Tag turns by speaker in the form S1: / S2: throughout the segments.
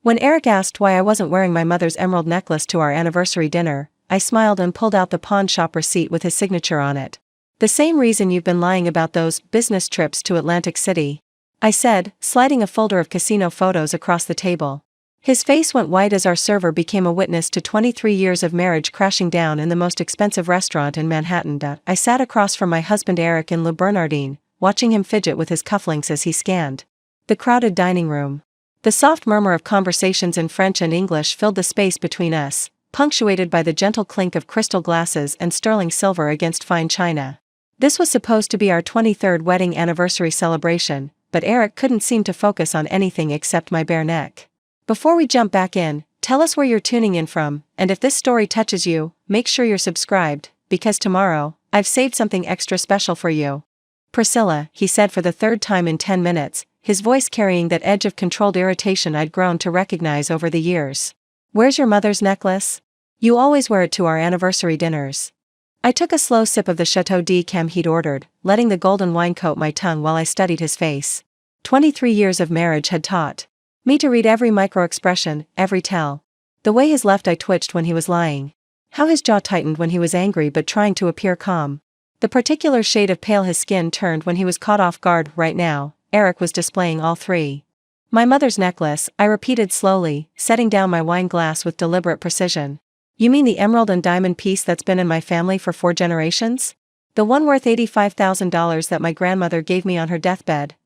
S1: When Eric asked why I wasn't wearing my mother's emerald necklace to our anniversary dinner, I smiled and pulled out the pawn shop receipt with his signature on it. "The same reason you've been lying about those business trips to Atlantic City," I said, sliding a folder of casino photos across the table. His face went white as our server became a witness to 23 years of marriage crashing down in the most expensive restaurant in Manhattan. I sat across from my husband Eric in Le Bernardin, watching him fidget with his cufflinks as he scanned the crowded dining room. The soft murmur of conversations in French and English filled the space between us, punctuated by the gentle clink of crystal glasses and sterling silver against fine china. This was supposed to be our 23rd wedding anniversary celebration, but Eric couldn't seem to focus on anything except my bare neck. "Before we jump back in, tell us where you're tuning in from, and if this story touches you, make sure you're subscribed, because tomorrow, I've saved something extra special for you." "Priscilla," he said for the third time in 10 minutes, his voice carrying that edge of controlled irritation I'd grown to recognize over the years. "Where's your mother's necklace? You always wear it to our anniversary dinners." I took a slow sip of the Chateau de Cam he'd ordered, letting the golden wine coat my tongue while I studied his face. 23 years of marriage had taught me to read every micro-expression, every tell. The way his left eye twitched when he was lying. How his jaw tightened when he was angry but trying to appear calm. The particular shade of pale his skin turned when he was caught off guard. Right now, Eric was displaying all three. "My mother's necklace," I repeated slowly, setting down my wine glass with deliberate precision. "You mean the emerald and diamond piece that's been in my family for 4 generations? The one worth $85,000 that my grandmother gave me on her deathbed?"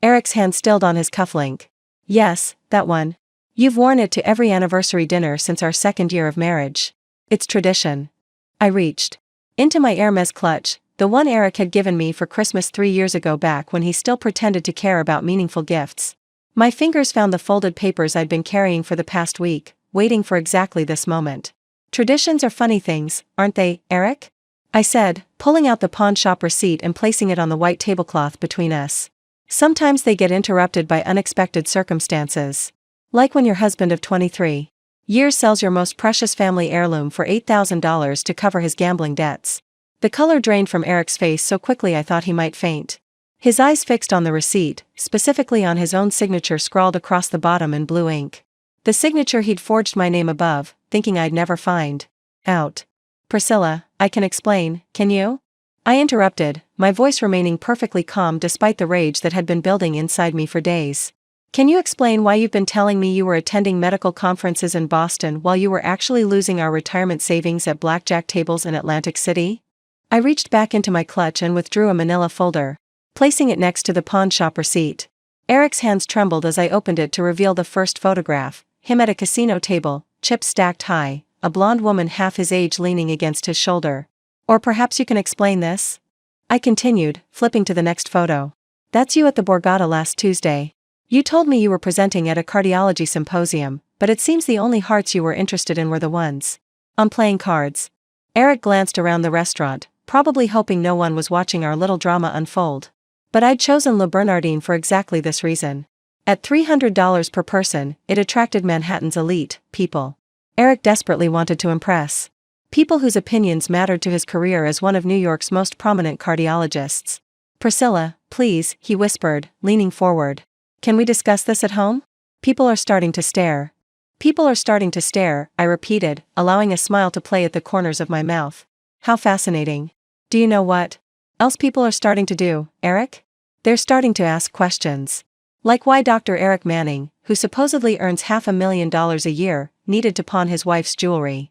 S1: Eric's hand stilled on his cufflink. "Yes, that one. You've worn it to every anniversary dinner since our 2nd year of marriage. It's tradition." I reached into my Hermes clutch, the one Eric had given me for Christmas 3 years ago, back when he still pretended to care about meaningful gifts. My fingers found the folded papers I'd been carrying for the past week, waiting for exactly this moment. "Traditions are funny things, aren't they, Eric?" I said, pulling out the pawn shop receipt and placing it on the white tablecloth between us. "Sometimes they get interrupted by unexpected circumstances. Like when your husband of 23 years sells your most precious family heirloom for $8,000 to cover his gambling debts." The color drained from Eric's face so quickly I thought he might faint. His eyes fixed on the receipt, specifically on his own signature scrawled across the bottom in blue ink. The signature he'd forged my name above, thinking I'd never find out. "Priscilla, I can explain, can you?" I interrupted, my voice remaining perfectly calm despite the rage that had been building inside me for days. "Can you explain why you've been telling me you were attending medical conferences in Boston while you were actually losing our retirement savings at blackjack tables in Atlantic City?" I reached back into my clutch and withdrew a manila folder, placing it next to the pawn shop receipt. Eric's hands trembled as I opened it to reveal the first photograph, him at a casino table, chips stacked high, a blonde woman half his age leaning against his shoulder. "Or perhaps you can explain this?" I continued, flipping to the next photo. "That's you at the Borgata last Tuesday. You told me you were presenting at a cardiology symposium, but it seems the only hearts you were interested in were the ones on playing cards." Eric glanced around the restaurant, probably hoping no one was watching our little drama unfold. But I'd chosen Le Bernardin for exactly this reason. At $300 per person, it attracted Manhattan's elite people. Eric desperately wanted to impress people whose opinions mattered to his career as one of New York's most prominent cardiologists. "Priscilla, please," he whispered, leaning forward. "Can we discuss this at home? People are starting to stare." "People are starting to stare," I repeated, allowing a smile to play at the corners of my mouth. "How fascinating. Do you know what else people are starting to do, Eric? They're starting to ask questions. Like why Dr. Eric Manning, who supposedly earns $500,000 a year, needed to pawn his wife's jewelry."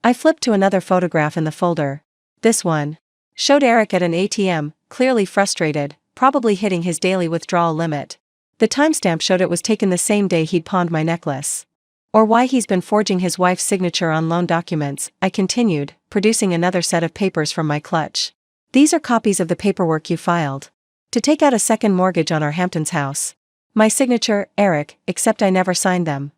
S1: I flipped to another photograph in the folder. This one showed Eric at an ATM, clearly frustrated, probably hitting his daily withdrawal limit. The timestamp showed it was taken the same day he'd pawned my necklace. "Or why he's been forging his wife's signature on loan documents," I continued, producing another set of papers from my clutch. "These are copies of the paperwork you filed to take out a second mortgage on our Hamptons house. My signature, Eric, except I never signed them."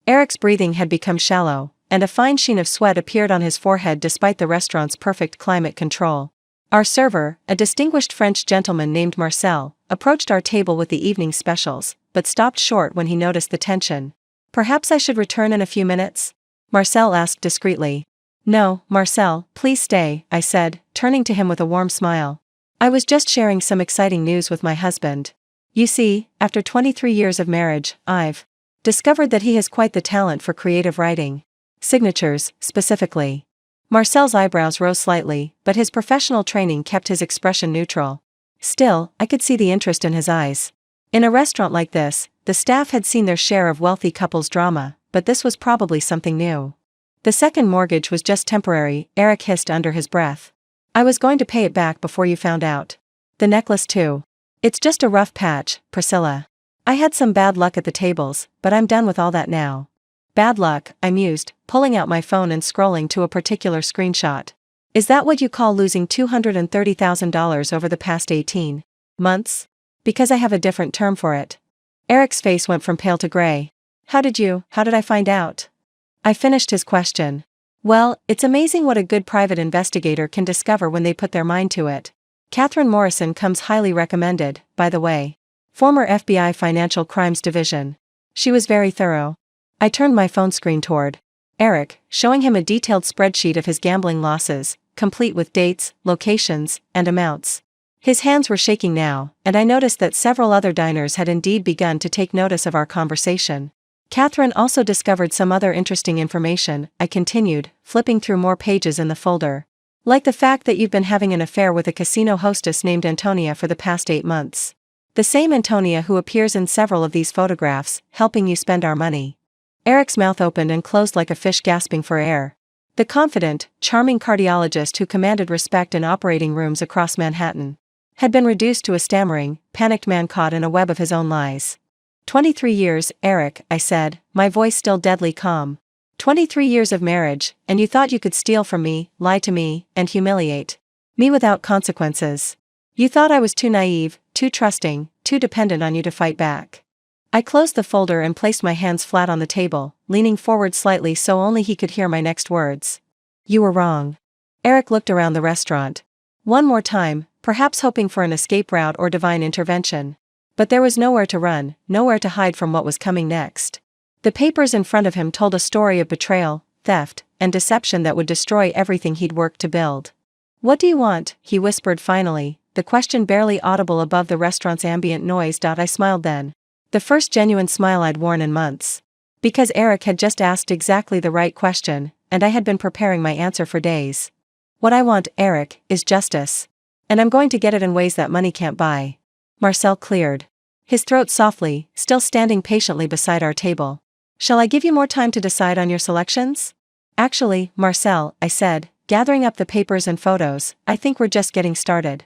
S1: Eric's breathing had become shallow, and a fine sheen of sweat appeared on his forehead despite the restaurant's perfect climate control. Our server, a distinguished French gentleman named Marcel, approached our table with the evening specials, but stopped short when he noticed the tension. "Perhaps I should return in a few minutes?" Marcel asked discreetly. "No, Marcel, please stay," I said, turning to him with a warm smile. "I was just sharing some exciting news with my husband. You see, after 23 years of marriage, I've Discovered that he has quite the talent for creative writing. Signatures, specifically. Marcel's eyebrows rose slightly, but his professional training kept his expression neutral. Still, I could see the interest in his eyes. In a restaurant like this, the staff had seen their share of wealthy couples drama, but this was probably something new. The second mortgage was just temporary, Eric hissed under his breath. I was going to pay it back before you found out. The necklace too. It's just a rough patch, Priscilla. I had some bad luck at the tables, but I'm done with all that now. Bad luck, I mused, pulling out my phone and scrolling to a particular screenshot. Is that what you call losing $230,000 over the past 18 months? Because I have a different term for it. Eric's face went from pale to gray. How did I find out? I finished his question. Well, it's amazing what a good private investigator can discover when they put their mind to it. Catherine Morrison comes highly recommended, by the way. Former FBI Financial Crimes Division. She was very thorough. I turned my phone screen toward Eric, showing him a detailed spreadsheet of his gambling losses, complete with dates, locations, and amounts. His hands were shaking now, and I noticed that several other diners had indeed begun to take notice of our conversation. Catherine also discovered some other interesting information, I continued, flipping through more pages in the folder. Like the fact that you've been having an affair with a casino hostess named Antonia for the past 8 months. The same Antonia who appears in several of these photographs, helping you spend our money. Eric's mouth opened and closed like a fish gasping for air. The confident, charming cardiologist who commanded respect in operating rooms across Manhattan had been reduced to a stammering, panicked man caught in a web of his own lies. 23 years, Eric, I said, my voice still deadly calm. 23 years of marriage, and you thought you could steal from me, lie to me, and humiliate me without consequences. You thought I was too naive, too trusting, too dependent on you to fight back. I closed the folder and placed my hands flat on the table, leaning forward slightly so only he could hear my next words. You were wrong. Eric looked around the restaurant. One more time, perhaps hoping for an escape route or divine intervention. But there was nowhere to run, nowhere to hide from what was coming next. The papers in front of him told a story of betrayal, theft, and deception that would destroy everything he'd worked to build. What do you want? He whispered finally, the question barely audible above the restaurant's ambient noise. I smiled then. The first genuine smile I'd worn in months. Because Eric had just asked exactly the right question, and I had been preparing my answer for days. What I want, Eric, is justice. And I'm going to get it in ways that money can't buy. Marcel cleared his throat softly, still standing patiently beside our table. Shall I give you more time to decide on your selections? Actually, Marcel, I said, gathering up the papers and photos, I think we're just getting started.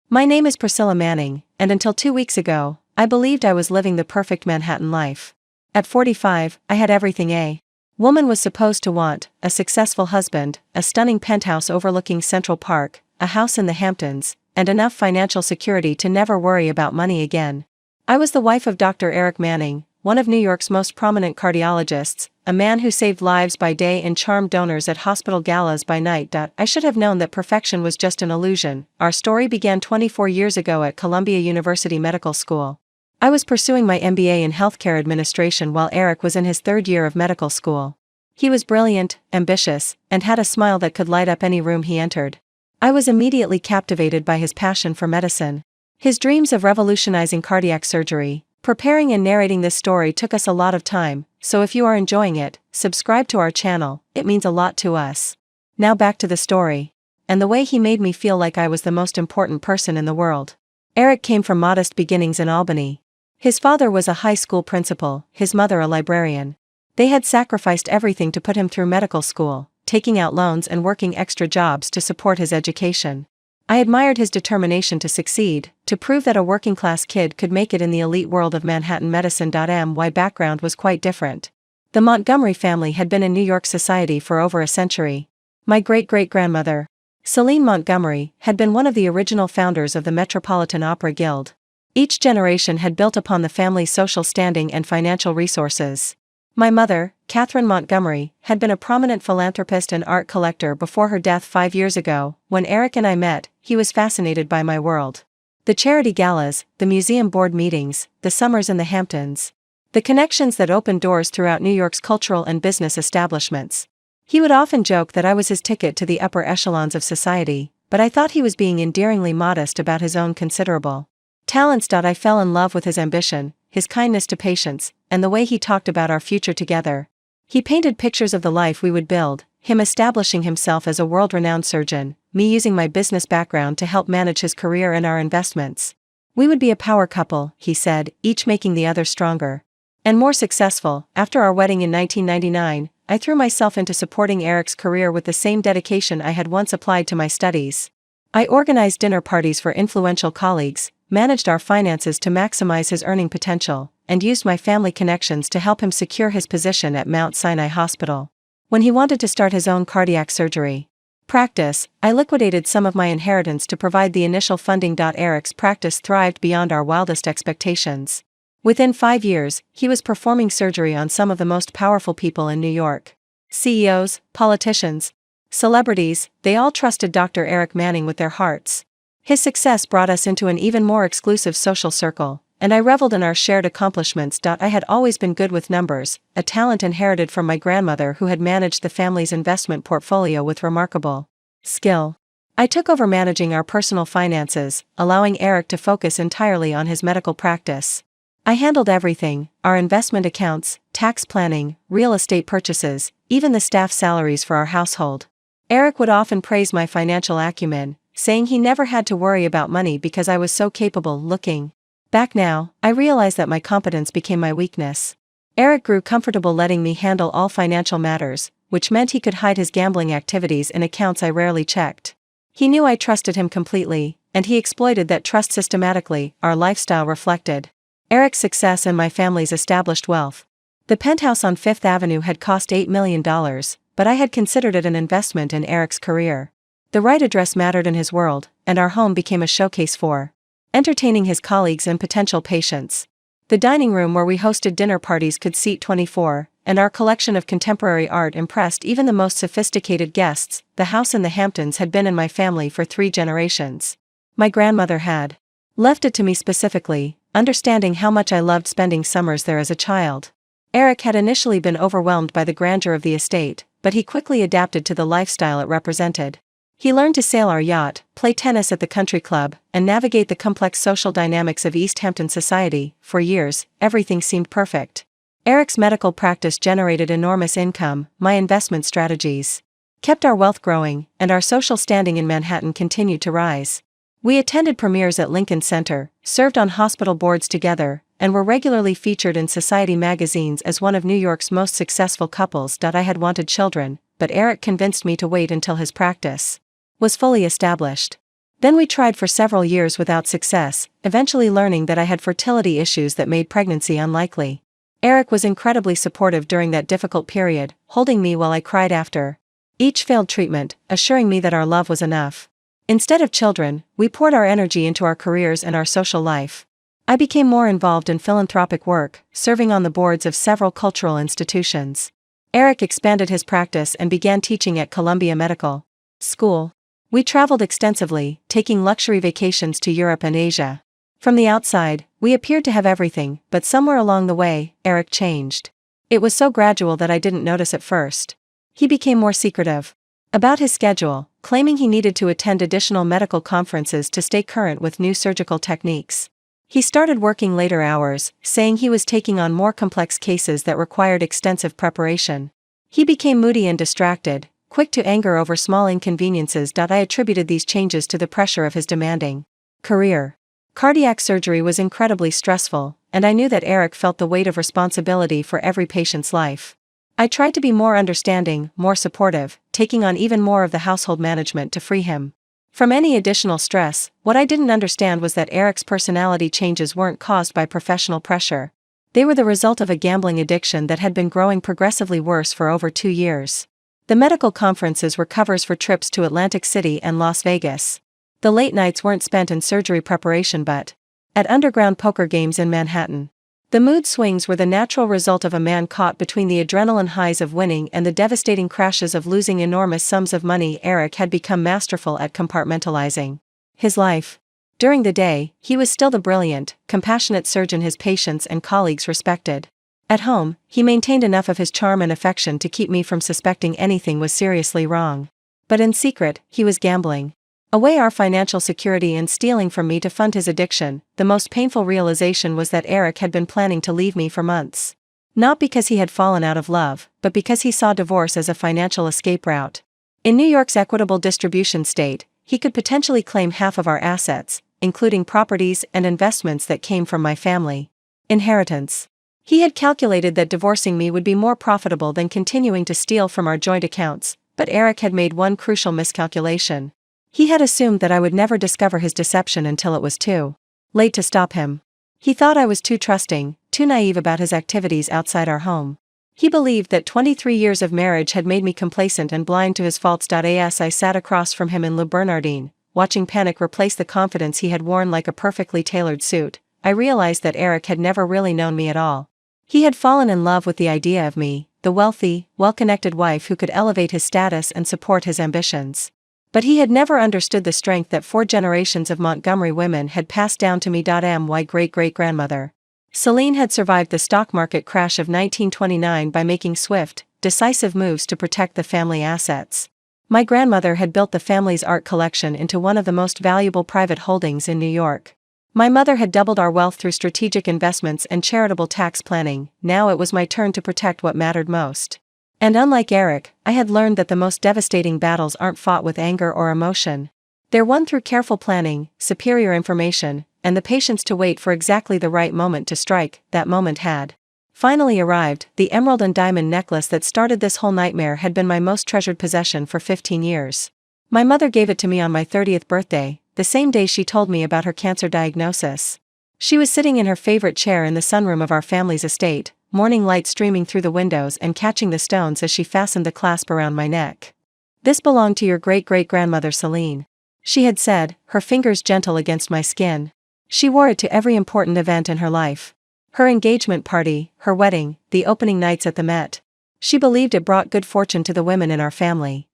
S1: My name is Priscilla Manning, and until 2 weeks ago, I believed I was living the perfect Manhattan life. At 45, I had everything a woman was supposed to want: a successful husband, a stunning penthouse overlooking Central Park, a house in the Hamptons, and enough financial security to never worry about money again. I was the wife of Dr. Eric Manning, one of New York's most prominent cardiologists, a man who saved lives by day and charmed donors at hospital galas by night. I should have known that perfection was just an illusion. Our story began 24 years ago at Columbia University Medical School. I was pursuing my MBA in healthcare administration while Eric was in his 3rd year of medical school. He was brilliant, ambitious, and had a smile that could light up any room he entered. I was immediately captivated by his passion for medicine. His dreams of revolutionizing cardiac surgery. Preparing and narrating this story took us a lot of time, so if you are enjoying it, subscribe to our channel, it means a lot to us. Now back to the story. And the way he made me feel like I was the most important person in the world. Eric came from modest beginnings in Albany. His father was a high school principal, his mother a librarian. They had sacrificed everything to put him through medical school, taking out loans and working extra jobs to support his education. I admired his determination to succeed, to prove that a working-class kid could make it in the elite world of Manhattan medicine. My background was quite different. The Montgomery family had been in New York society for over a century. My great-great-grandmother, Celine Montgomery, had been one of the original founders of the Metropolitan Opera Guild. Each generation had built upon the family's social standing and financial resources. My mother, Catherine Montgomery, had been a prominent philanthropist and art collector before her death 5 years ago. When Eric and I met, he was fascinated by my world. The charity galas, the museum board meetings, the summers in the Hamptons. The connections that opened doors throughout New York's cultural and business establishments. He would often joke that I was his ticket to the upper echelons of society, but I thought he was being endearingly modest about his own considerable talents. I fell in love with his ambition, his kindness to patients, and the way he talked about our future together. He painted pictures of the life we would build, him establishing himself as a world-renowned surgeon, me using my business background to help manage his career and our investments. We would be a power couple, he said, each making the other stronger and more successful. After our wedding in 1999, I threw myself into supporting Eric's career with the same dedication I had once applied to my studies. I organized dinner parties for influential colleagues, managed our finances to maximize his earning potential, and used my family connections to help him secure his position at Mount Sinai Hospital. When he wanted to start his own cardiac surgery practice, I liquidated some of my inheritance to provide the initial funding. Eric's practice thrived beyond our wildest expectations. Within 5 years, he was performing surgery on some of the most powerful people in New York. CEOs, politicians, celebrities, they all trusted Dr. Eric Manning with their hearts. His success brought us into an even more exclusive social circle, and I reveled in our shared accomplishments. I had always been good with numbers, a talent inherited from my grandmother who had managed the family's investment portfolio with remarkable skill. I took over managing our personal finances, allowing Eric to focus entirely on his medical practice. I handled everything: our investment accounts, tax planning, real estate purchases, even the staff salaries for our household. Eric would often praise my financial acumen, saying he never had to worry about money because I was so capable. Looking back now, I realize that my competence became my weakness. Eric grew comfortable letting me handle all financial matters, which meant he could hide his gambling activities in accounts I rarely checked. He knew I trusted him completely, and he exploited that trust systematically. Our lifestyle reflected Eric's success and my family's established wealth. The penthouse on Fifth Avenue had cost $8 million, but I had considered it an investment in Eric's career. The right address mattered in his world, and our home became a showcase for entertaining his colleagues and potential patients. The dining room where we hosted dinner parties could seat 24, and our collection of contemporary art impressed even the most sophisticated guests. The house in the Hamptons had been in my family for 3 generations. My grandmother had left it to me specifically, understanding how much I loved spending summers there as a child. Eric had initially been overwhelmed by the grandeur of the estate, but he quickly adapted to the lifestyle it represented. He learned to sail our yacht, play tennis at the country club, and navigate the complex social dynamics of East Hampton society. For years, everything seemed perfect. Eric's medical practice generated enormous income, my investment strategies kept our wealth growing, and our social standing in Manhattan continued to rise. We attended premieres at Lincoln Center, served on hospital boards together, and were regularly featured in society magazines as one of New York's most successful couples. I had wanted children, but Eric convinced me to wait until his practice was fully established. Then we tried for several years without success, eventually learning that I had fertility issues that made pregnancy unlikely. Eric was incredibly supportive during that difficult period, holding me while I cried after each failed treatment, assuring me that our love was enough. Instead of children, we poured our energy into our careers and our social life. I became more involved in philanthropic work, serving on the boards of several cultural institutions. Eric expanded his practice and began teaching at Columbia Medical School. We traveled extensively, taking luxury vacations to Europe and Asia. From the outside, we appeared to have everything, but somewhere along the way, Eric changed. It was so gradual that I didn't notice at first. He became more secretive about his schedule, claiming he needed to attend additional medical conferences to stay current with new surgical techniques. He started working later hours, saying he was taking on more complex cases that required extensive preparation. He became moody and distracted, quick to anger over small inconveniences. I attributed these changes to the pressure of his demanding career. Cardiac surgery was incredibly stressful, and I knew that Eric felt the weight of responsibility for every patient's life. I tried to be more understanding, more supportive, taking on even more of the household management to free him from any additional stress. What I didn't understand was that Eric's personality changes weren't caused by professional pressure. They were the result of a gambling addiction that had been growing progressively worse for over 2 years. The medical conferences were covers for trips to Atlantic City and Las Vegas. The late nights weren't spent in surgery preparation but at underground poker games in Manhattan. The mood swings were the natural result of a man caught between the adrenaline highs of winning and the devastating crashes of losing enormous sums of money. Eric had become masterful at compartmentalizing his life. During the day, he was still the brilliant, compassionate surgeon his patients and colleagues respected. At home, he maintained enough of his charm and affection to keep me from suspecting anything was seriously wrong. But in secret, he was gambling. away our financial security and stealing from me to fund his addiction. The most painful realization was that Eric had been planning to leave me for months. Not because he had fallen out of love, but because he saw divorce as a financial escape route. In New York's equitable distribution state, he could potentially claim half of our assets, including properties and investments that came from my family. Inheritance. He had calculated that divorcing me would be more profitable than continuing to steal from our joint accounts, but Eric had made one crucial miscalculation. He had assumed that I would never discover his deception until it was too late to stop him. He thought I was too trusting, too naive about his activities outside our home. He believed that 23 years of marriage had made me complacent and blind to his faults. As I sat across from him in Le Bernardin, watching panic replace the confidence he had worn like a perfectly tailored suit, I realized that Eric had never really known me at all. He had fallen in love with the idea of me, the wealthy, well-connected wife who could elevate his status and support his ambitions. But he had never understood the strength that 4 generations of Montgomery women had passed down to me. My great-great-grandmother Celine had survived the stock market crash of 1929 by making swift, decisive moves to protect the family assets. My grandmother had built the family's art collection into one of the most valuable private holdings in New York. My mother had doubled our wealth through strategic investments and charitable tax planning. Now it was my turn to protect what mattered most. And unlike Eric, I had learned that the most devastating battles aren't fought with anger or emotion. They're won through careful planning, superior information, and the patience to wait for exactly the right moment to strike. That moment had finally arrived. The emerald and diamond necklace that started this whole nightmare had been my most treasured possession for 15 years. My mother gave it to me on my 30th birthday, the same day she told me about her cancer diagnosis. She was sitting in her favorite chair in the sunroom of our family's estate, morning light streaming through the windows and catching the stones as she fastened the clasp around my neck. "This belonged to your great-great-grandmother Celine," she had said, her fingers gentle against my skin. She wore it to every important event in her life. Her engagement party, her wedding, the opening nights at the Met. She believed it brought good fortune to the women in our family.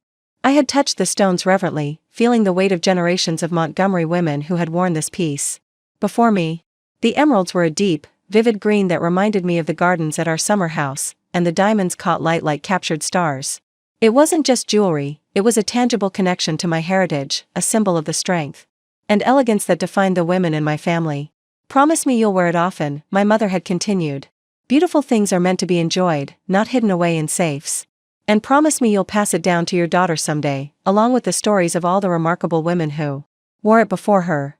S1: I had touched the stones reverently, feeling the weight of generations of Montgomery women who had worn this piece before me. The emeralds were a deep, vivid green that reminded me of the gardens at our summer house, and the diamonds caught light like captured stars. It wasn't just jewelry, it was a tangible connection to my heritage, a symbol of the strength and elegance that defined the women in my family. "Promise me you'll wear it often," my mother had continued. "Beautiful things are meant to be enjoyed, not hidden away in safes. And promise me you'll pass it down to your daughter someday, along with the stories of all the remarkable women who wore it before her."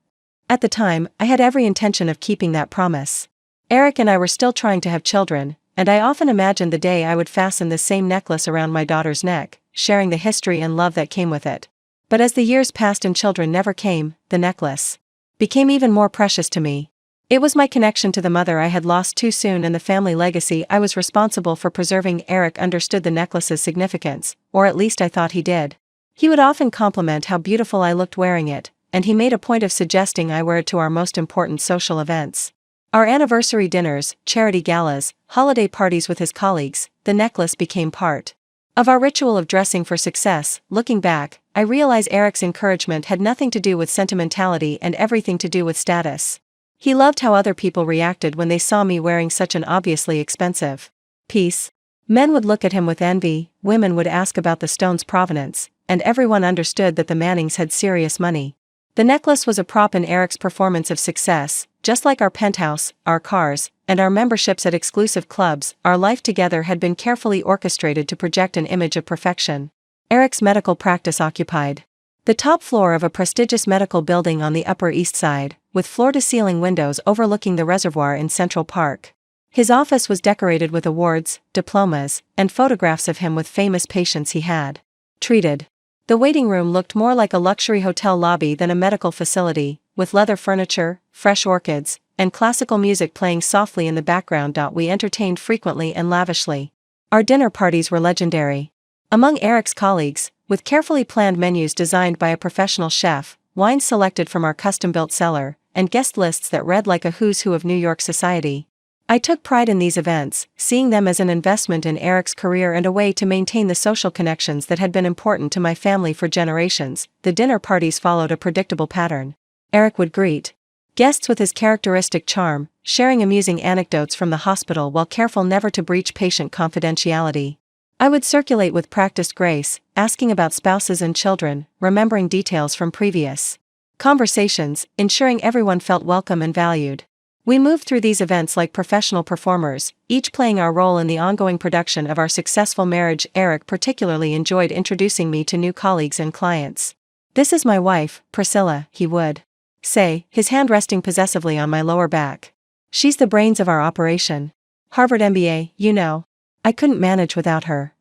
S1: At the time, I had every intention of keeping that promise. Eric and I were still trying to have children, and I often imagined the day I would fasten this same necklace around my daughter's neck, sharing the history and love that came with it. But as the years passed and children never came, the necklace became even more precious to me. It was my connection to the mother I had lost too soon and the family legacy I was responsible for preserving. Eric understood the necklace's significance, or at least I thought he did. He would often compliment how beautiful I looked wearing it, and he made a point of suggesting I wear it to our most important social events. Our anniversary dinners, charity galas, holiday parties with his colleagues. The necklace became part of our ritual of dressing for success. Looking back, I realize Eric's encouragement had nothing to do with sentimentality and everything to do with status. He loved how other people reacted when they saw me wearing such an obviously expensive piece. Men would look at him with envy, women would ask about the stone's provenance, and everyone understood that the Mannings had serious money. The necklace was a prop in Eric's performance of success. Just like our penthouse, our cars, and our memberships at exclusive clubs, our life together had been carefully orchestrated to project an image of perfection. Eric's medical practice occupied the top floor of a prestigious medical building on the Upper East Side, with floor-to-ceiling windows overlooking the reservoir in Central Park. His office was decorated with awards, diplomas, and photographs of him with famous patients he had treated. The waiting room looked more like a luxury hotel lobby than a medical facility, with leather furniture, fresh orchids, and classical music playing softly in the background. We entertained frequently and lavishly. Our dinner parties were legendary. Among Eric's colleagues, with carefully planned menus designed by a professional chef, wines selected from our custom-built cellar, and guest lists that read like a who's who of New York society. I took pride in these events, seeing them as an investment in Eric's career and a way to maintain the social connections that had been important to my family for generations. The dinner parties followed a predictable pattern. Eric would greet guests with his characteristic charm, sharing amusing anecdotes from the hospital while careful never to breach patient confidentiality. I would circulate with practiced grace, asking about spouses and children, remembering details from previous conversations, ensuring everyone felt welcome and valued. We moved through these events like professional performers, each playing our role in the ongoing production of our successful marriage. Eric particularly enjoyed introducing me to new colleagues and clients. "This is my wife, Priscilla," he would say, his hand resting possessively on my lower back. "She's the brains of our operation. Harvard MBA, you know. I couldn't manage without her."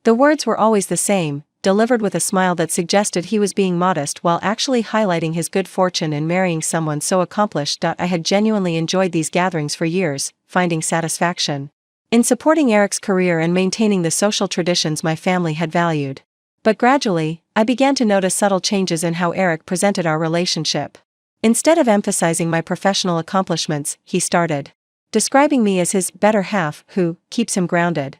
S1: The words were always the same, delivered with a smile that suggested he was being modest while actually highlighting his good fortune in marrying someone so accomplished. I had genuinely enjoyed these gatherings for years, finding satisfaction in supporting Eric's career and maintaining the social traditions my family had valued. But gradually, I began to notice subtle changes in how Eric presented our relationship. Instead of emphasizing my professional accomplishments, he started describing me as his better half who keeps him grounded.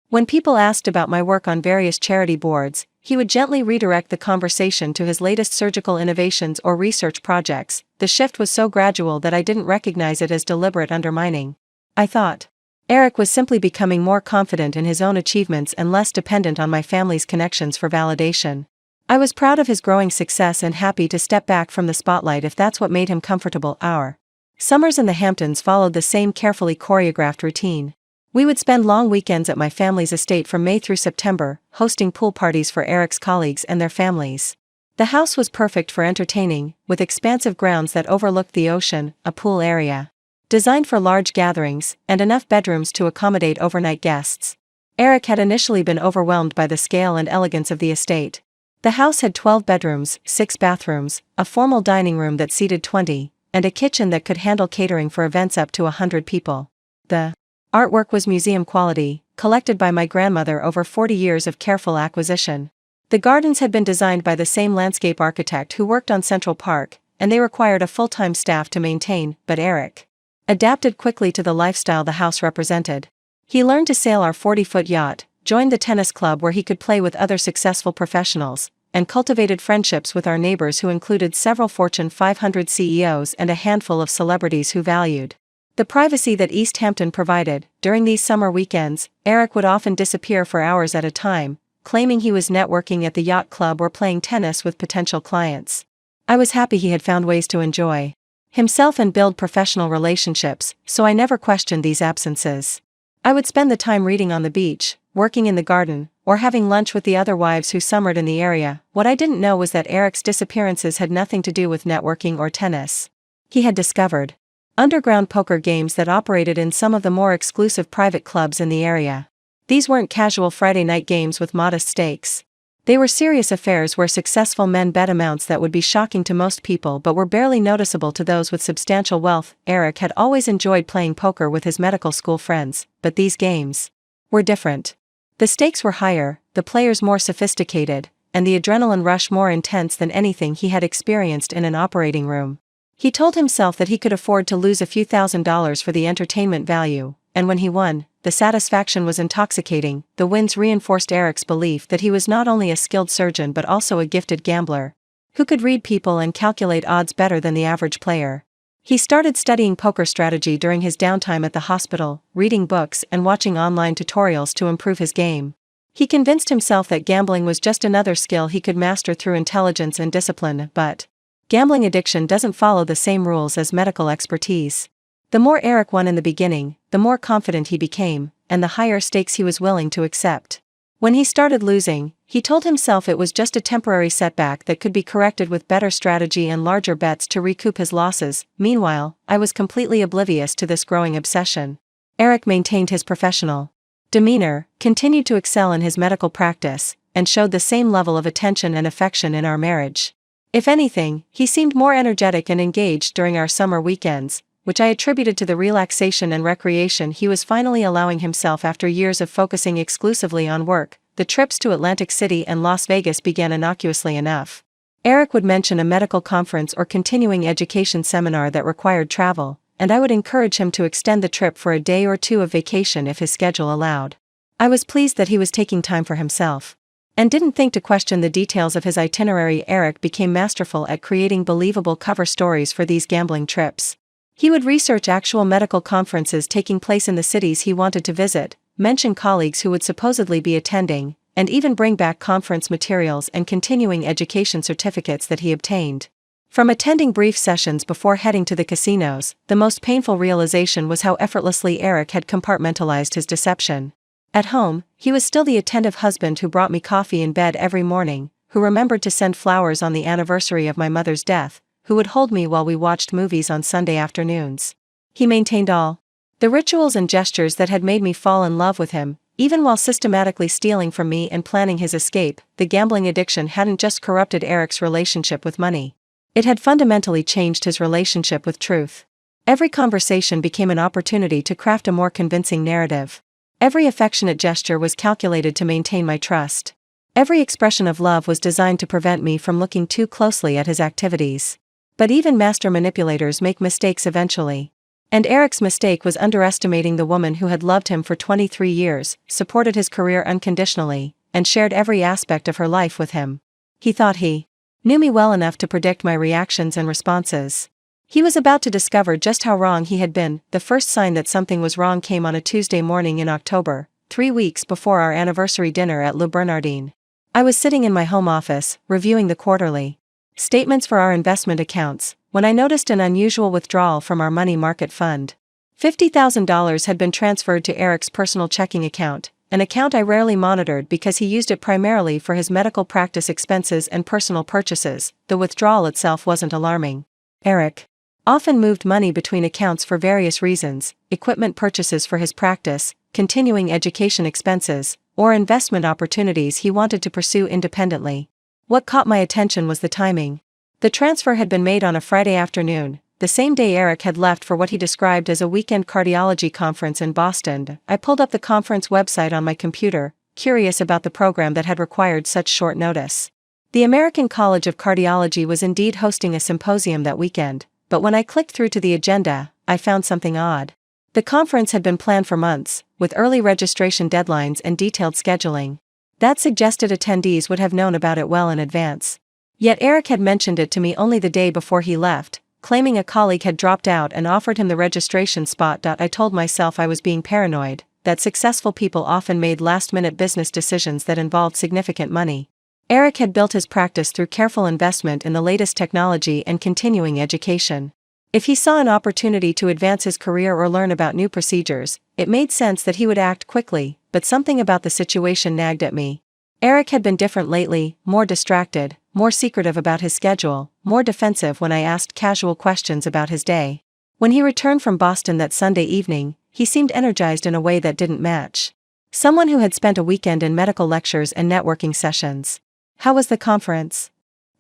S1: When people asked about my work on various charity boards, he would gently redirect the conversation to his latest surgical innovations or research projects. The shift was so gradual that I didn't recognize it as deliberate undermining. I thought Eric was simply becoming more confident in his own achievements and less dependent on my family's connections for validation. I was proud of his growing success and happy to step back from the spotlight if that's what made him comfortable. Our summers in the Hamptons followed the same carefully choreographed routine. We would spend long weekends at my family's estate from May through September, hosting pool parties for Eric's colleagues and their families. The house was perfect for entertaining, with expansive grounds that overlooked the ocean, a pool area designed for large gatherings, and enough bedrooms to accommodate overnight guests. Eric had initially been overwhelmed by the scale and elegance of the estate. The house had 12 bedrooms, 6 bathrooms, a formal dining room that seated 20, and a kitchen that could handle catering for events up to 100 people. The artwork was museum quality, collected by my grandmother over 40 years of careful acquisition. The gardens had been designed by the same landscape architect who worked on Central Park, and they required a full-time staff to maintain, but Eric adapted quickly to the lifestyle the house represented. He learned to sail our 40-foot yacht, joined the tennis club where he could play with other successful professionals, and cultivated friendships with our neighbors who included several Fortune 500 CEOs and a handful of celebrities who valued the privacy that East Hampton provided. During these summer weekends, Eric would often disappear for hours at a time, claiming he was networking at the yacht club or playing tennis with potential clients. I was happy he had found ways to enjoy himself and build professional relationships, so I never questioned these absences. I would spend the time reading on the beach, working in the garden, or having lunch with the other wives who summered in the area. What I didn't know was that Eric's disappearances had nothing to do with networking or tennis. He had discovered underground poker games that operated in some of the more exclusive private clubs in the area. These weren't casual Friday night games with modest stakes. They were serious affairs where successful men bet amounts that would be shocking to most people but were barely noticeable to those with substantial wealth. Eric had always enjoyed playing poker with his medical school friends, but these games were different. The stakes were higher, the players more sophisticated, and the adrenaline rush more intense than anything he had experienced in an operating room. He told himself that he could afford to lose a few $1,000s for the entertainment value, and when he won, the satisfaction was intoxicating. The wins reinforced Eric's belief that he was not only a skilled surgeon but also a gifted gambler, who could read people and calculate odds better than the average player. He started studying poker strategy during his downtime at the hospital, reading books and watching online tutorials to improve his game. He convinced himself that gambling was just another skill he could master through intelligence and discipline, but gambling addiction doesn't follow the same rules as medical expertise. The more Eric won in the beginning, the more confident he became, and the higher stakes he was willing to accept. When he started losing, he told himself it was just a temporary setback that could be corrected with better strategy and larger bets to recoup his losses. Meanwhile, I was completely oblivious to this growing obsession. Eric maintained his professional demeanor, continued to excel in his medical practice, and showed the same level of attention and affection in our marriage. If anything, he seemed more energetic and engaged during our summer weekends, which I attributed to the relaxation and recreation he was finally allowing himself after years of focusing exclusively on work. The trips to Atlantic City and Las Vegas began innocuously enough. Eric would mention a medical conference or continuing education seminar that required travel, and I would encourage him to extend the trip for a day or two of vacation if his schedule allowed. I was pleased that he was taking time for himself, and didn't think to question the details of his itinerary. Eric became masterful at creating believable cover stories for these gambling trips. He would research actual medical conferences taking place in the cities he wanted to visit, mention colleagues who would supposedly be attending, and even bring back conference materials and continuing education certificates that he obtained. From attending brief sessions before heading to the casinos, the most painful realization was how effortlessly Eric had compartmentalized his deception. At home, he was still the attentive husband who brought me coffee in bed every morning, who remembered to send flowers on the anniversary of my mother's death, who would hold me while we watched movies on Sunday afternoons. He maintained all the rituals and gestures that had made me fall in love with him, even while systematically stealing from me and planning his escape. The gambling addiction hadn't just corrupted Eric's relationship with money. It had fundamentally changed his relationship with truth. Every conversation became an opportunity to craft a more convincing narrative. Every affectionate gesture was calculated to maintain my trust. Every expression of love was designed to prevent me from looking too closely at his activities. But even master manipulators make mistakes eventually. And Eric's mistake was underestimating the woman who had loved him for 23 years, supported his career unconditionally, and shared every aspect of her life with him. He thought he knew me well enough to predict my reactions and responses. He was about to discover just how wrong he had been. The first sign that something was wrong came on a Tuesday morning in October, 3 weeks before our anniversary dinner at Le Bernardin. I was sitting in my home office, reviewing the quarterly statements for our investment accounts, when I noticed an unusual withdrawal from our money market fund. $50,000 had been transferred to Eric's personal checking account, an account I rarely monitored because he used it primarily for his medical practice expenses and personal purchases. The withdrawal itself wasn't alarming. Eric often moved money between accounts for various reasons: equipment purchases for his practice, continuing education expenses, or investment opportunities he wanted to pursue independently. What caught my attention was the timing. The transfer had been made on a Friday afternoon, the same day Eric had left for what he described as a weekend cardiology conference in Boston. I pulled up the conference website on my computer, curious about the program that had required such short notice. The American College of Cardiology was indeed hosting a symposium that weekend, but when I clicked through to the agenda, I found something odd. The conference had been planned for months, with early registration deadlines and detailed scheduling. That suggested attendees would have known about it well in advance. Yet Eric had mentioned it to me only the day before he left, claiming a colleague had dropped out and offered him the registration spot. I told myself I was being paranoid, that successful people often made last-minute business decisions that involved significant money. Eric had built his practice through careful investment in the latest technology and continuing education. If he saw an opportunity to advance his career or learn about new procedures, it made sense that he would act quickly, but something about the situation nagged at me. Eric had been different lately, more distracted, more secretive about his schedule, more defensive when I asked casual questions about his day. When he returned from Boston that Sunday evening, he seemed energized in a way that didn't match someone who had spent a weekend in medical lectures and networking sessions. "How was the conference?"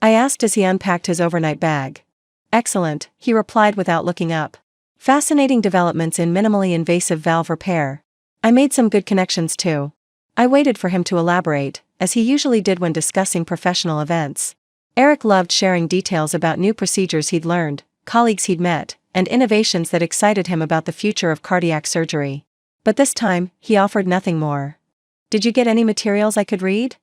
S1: I asked as he unpacked his overnight bag. "Excellent," he replied without looking up. "Fascinating developments in minimally invasive valve repair. I made some good connections too." I waited for him to elaborate, as he usually did when discussing professional events. Eric loved sharing details about new procedures he'd learned, colleagues he'd met, and innovations that excited him about the future of cardiac surgery. But this time, he offered nothing more. "Did you get any materials I could read?"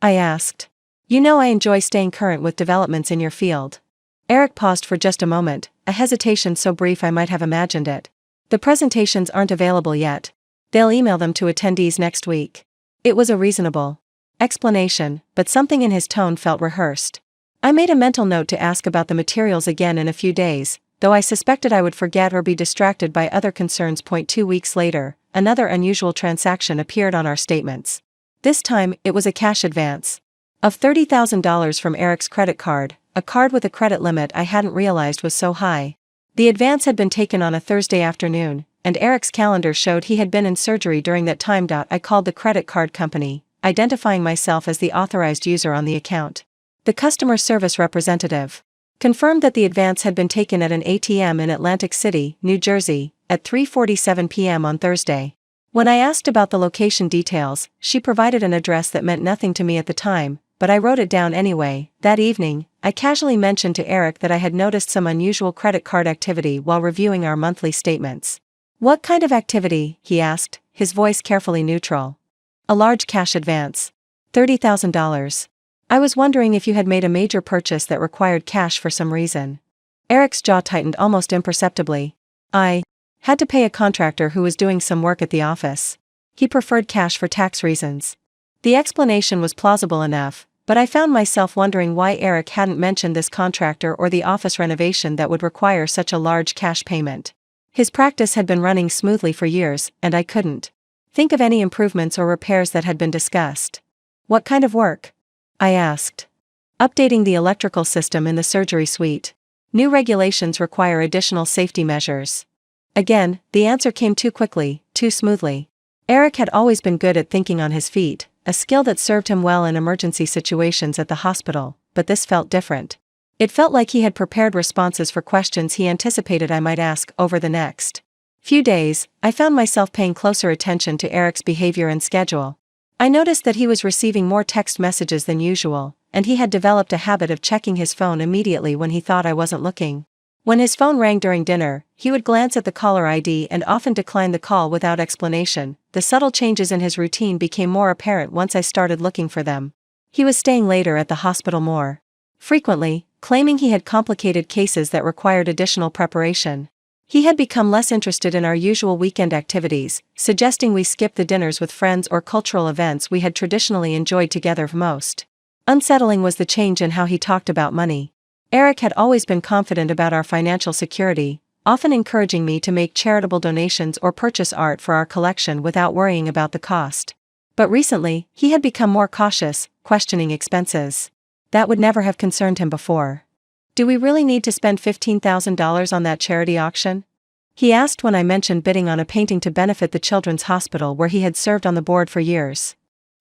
S1: I asked. "You know I enjoy staying current with developments in your field." Eric paused for just a moment, a hesitation so brief I might have imagined it. "The presentations aren't available yet. They'll email them to attendees next week." It was a reasonable explanation, but something in his tone felt rehearsed. I made a mental note to ask about the materials again in a few days, though I suspected I would forget or be distracted by other concerns. 2 weeks later, another unusual transaction appeared on our statements. This time, it was a cash advance of $30,000 from Eric's credit card, a card with a credit limit I hadn't realized was so high. The advance had been taken on a Thursday afternoon, and Eric's calendar showed he had been in surgery during that time. I called the credit card company, identifying myself as the authorized user on the account. The customer service representative confirmed that the advance had been taken at an ATM in Atlantic City, New Jersey, at 3:47 p.m. on Thursday. When I asked about the location details, she provided an address that meant nothing to me at the time, but I wrote it down anyway. That evening, I casually mentioned to Eric that I had noticed some unusual credit card activity while reviewing our monthly statements. "What kind of activity?" he asked, his voice carefully neutral. "A large cash advance. $30,000. I was wondering if you had made a major purchase that required cash for some reason." Eric's jaw tightened almost imperceptibly. "I had to pay a contractor who was doing some work at the office." He preferred cash for tax reasons. The explanation was plausible enough, but I found myself wondering why Eric hadn't mentioned this contractor or the office renovation that would require such a large cash payment. His practice had been running smoothly for years, and I couldn't think of any improvements or repairs that had been discussed. What kind of work? I asked. Updating the electrical system in the surgery suite. New regulations require additional safety measures. Again, the answer came too quickly, too smoothly. Eric had always been good at thinking on his feet, a skill that served him well in emergency situations at the hospital, but this felt different. It felt like he had prepared responses for questions he anticipated I might ask over the next few days. I found myself paying closer attention to Eric's behavior and schedule. I noticed that he was receiving more text messages than usual, and he had developed a habit of checking his phone immediately when he thought I wasn't looking. When his phone rang during dinner, he would glance at the caller ID and often decline the call without explanation. The subtle changes in his routine became more apparent once I started looking for them. He was staying later at the hospital more frequently, claiming he had complicated cases that required additional preparation. He had become less interested in our usual weekend activities, suggesting we skip the dinners with friends or cultural events we had traditionally enjoyed together most. Unsettling was the change in how he talked about money. Eric had always been confident about our financial security, often encouraging me to make charitable donations or purchase art for our collection without worrying about the cost. But recently, he had become more cautious, questioning expenses that would never have concerned him before. Do we really need to spend $15,000 on that charity auction? He asked when I mentioned bidding on a painting to benefit the Children's Hospital where he had served on the board for years.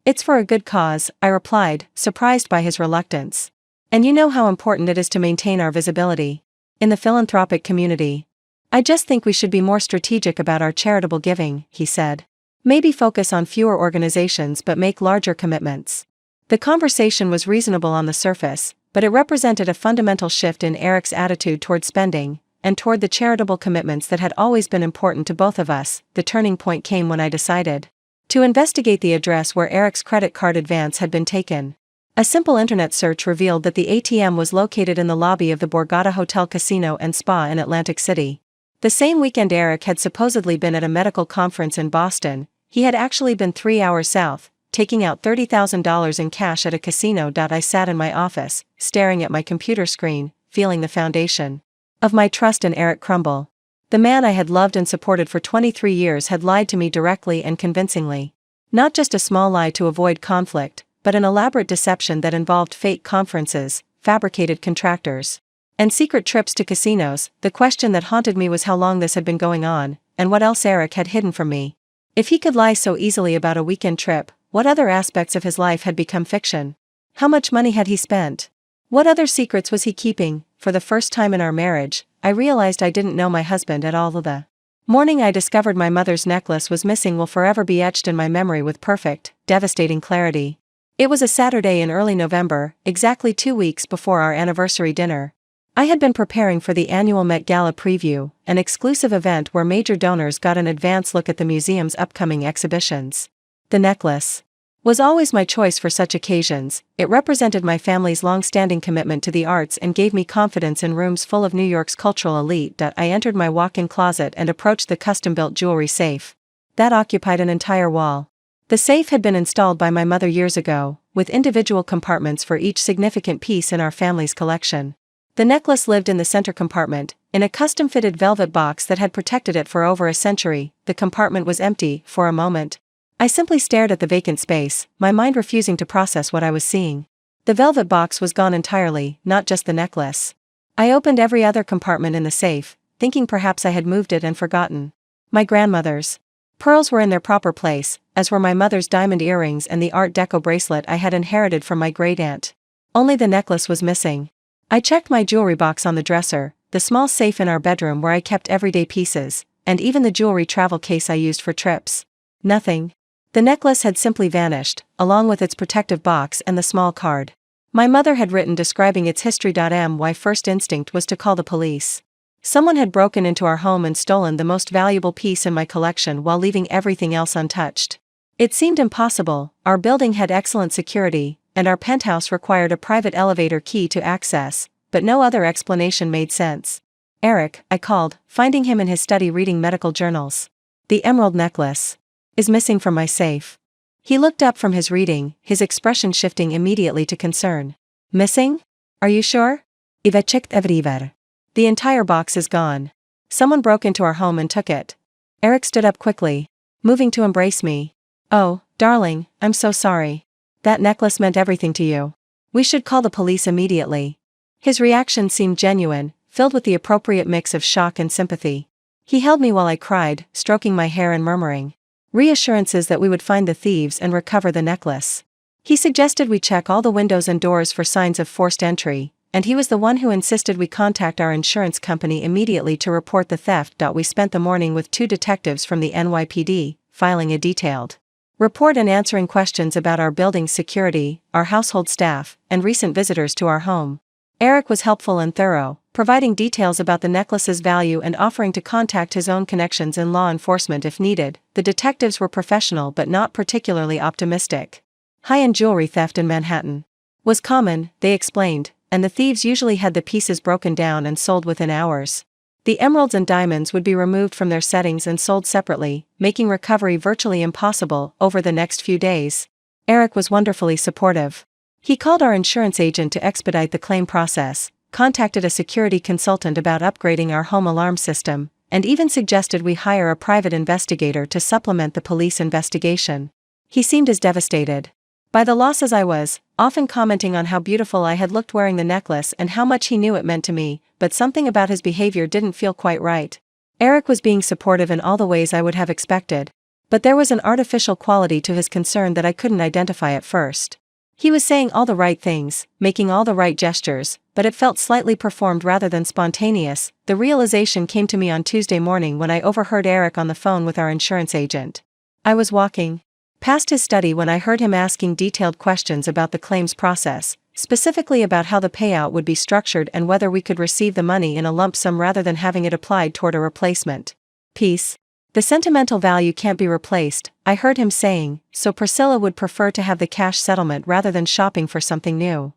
S1: It's for a good cause, I replied, surprised by his reluctance. And you know how important it is to maintain our visibility in the philanthropic community. I just think we should be more strategic about our charitable giving, he said. Maybe focus on fewer organizations but make larger commitments. The conversation was reasonable on the surface, but it represented a fundamental shift in Eric's attitude toward spending, and toward the charitable commitments that had always been important to both of us. The turning point came when I decided to investigate the address where Eric's credit card advance had been taken. A simple internet search revealed that the ATM was located in the lobby of the Borgata Hotel Casino and Spa in Atlantic City. The same weekend Eric had supposedly been at a medical conference in Boston, he had actually been 3 hours south, taking out $30,000 in cash at a casino. I sat in my office, staring at my computer screen, feeling the foundation of my trust in Eric crumble. The man I had loved and supported for 23 years had lied to me directly and convincingly. Not just a small lie to avoid conflict, but an elaborate deception that involved fake conferences, fabricated contractors, and secret trips to casinos. The question that haunted me was how long this had been going on, and what else Eric had hidden from me. If he could lie so easily about a weekend trip, what other aspects of his life had become fiction? How much money had he spent? What other secrets was he keeping? For the first time in our marriage, I realized I didn't know my husband at all. The morning I discovered my mother's necklace was missing will forever be etched in my memory with perfect, devastating clarity. It was a Saturday in early November, exactly 2 weeks before our anniversary dinner. I had been preparing for the annual Met Gala preview, an exclusive event where major donors got an advance look at the museum's upcoming exhibitions. The necklace was always my choice for such occasions. It represented my family's long-standing commitment to the arts and gave me confidence in rooms full of New York's cultural elite. I entered my walk-in closet and approached the custom-built jewelry safe that occupied an entire wall. The safe had been installed by my mother years ago, with individual compartments for each significant piece in our family's collection. The necklace lived in the center compartment, in a custom-fitted velvet box that had protected it for over a century. The compartment was empty. For a moment, I simply stared at the vacant space, my mind refusing to process what I was seeing. The velvet box was gone entirely, not just the necklace. I opened every other compartment in the safe, thinking perhaps I had moved it and forgotten. My grandmother's pearls were in their proper place, as were my mother's diamond earrings and the Art Deco bracelet I had inherited from my great-aunt. Only the necklace was missing. I checked my jewelry box on the dresser, the small safe in our bedroom where I kept everyday pieces, and even the jewelry travel case I used for trips. Nothing. The necklace had simply vanished, along with its protective box and the small card my mother had written describing its history. My first instinct was to call the police. Someone had broken into our home and stolen the most valuable piece in my collection while leaving everything else untouched. It seemed impossible. Our building had excellent security, and our penthouse required a private elevator key to access, but no other explanation made sense. Eric, I called, finding him in his study reading medical journals. The emerald necklace. is missing from my safe. He looked up from his reading, his expression shifting immediately to concern. Missing? Are you sure? I've checked everywhere. The entire box is gone. Someone broke into our home and took it. Eric stood up quickly, moving to embrace me. Oh, darling, I'm so sorry. That necklace meant everything to you. We should call the police immediately. His reaction seemed genuine, filled with the appropriate mix of shock and sympathy. He held me while I cried, stroking my hair and murmuring reassurances that we would find the thieves and recover the necklace. He suggested we check all the windows and doors for signs of forced entry, and he was the one who insisted we contact our insurance company immediately to report the theft. We spent the morning with 2 detectives from the NYPD, filing a detailed report and answering questions about our building's security, our household staff, and recent visitors to our home. Eric was helpful and thorough, providing details about the necklace's value and offering to contact his own connections in law enforcement if needed. The detectives were professional but not particularly optimistic. High-end jewelry theft in Manhattan was common, they explained, and the thieves usually had the pieces broken down and sold within hours. The emeralds and diamonds would be removed from their settings and sold separately, making recovery virtually impossible over the next few days. Eric was wonderfully supportive. He called our insurance agent to expedite the claim process, contacted a security consultant about upgrading our home alarm system, and even suggested we hire a private investigator to supplement the police investigation. He seemed as devastated by the loss as I was, often commenting on how beautiful I had looked wearing the necklace and how much he knew it meant to me, but something about his behavior didn't feel quite right. Eric was being supportive in all the ways I would have expected, but there was an artificial quality to his concern that I couldn't identify at first. He was saying all the right things, making all the right gestures, but it felt slightly performed rather than spontaneous. The realization came to me on Tuesday morning when I overheard Eric on the phone with our insurance agent. I was walking past his study when I heard him asking detailed questions about the claims process, specifically about how the payout would be structured and whether we could receive the money in a lump sum rather than having it applied toward a replacement piece. The sentimental value can't be replaced, I heard him saying, so Priscilla would prefer to have the cash settlement rather than shopping for something new.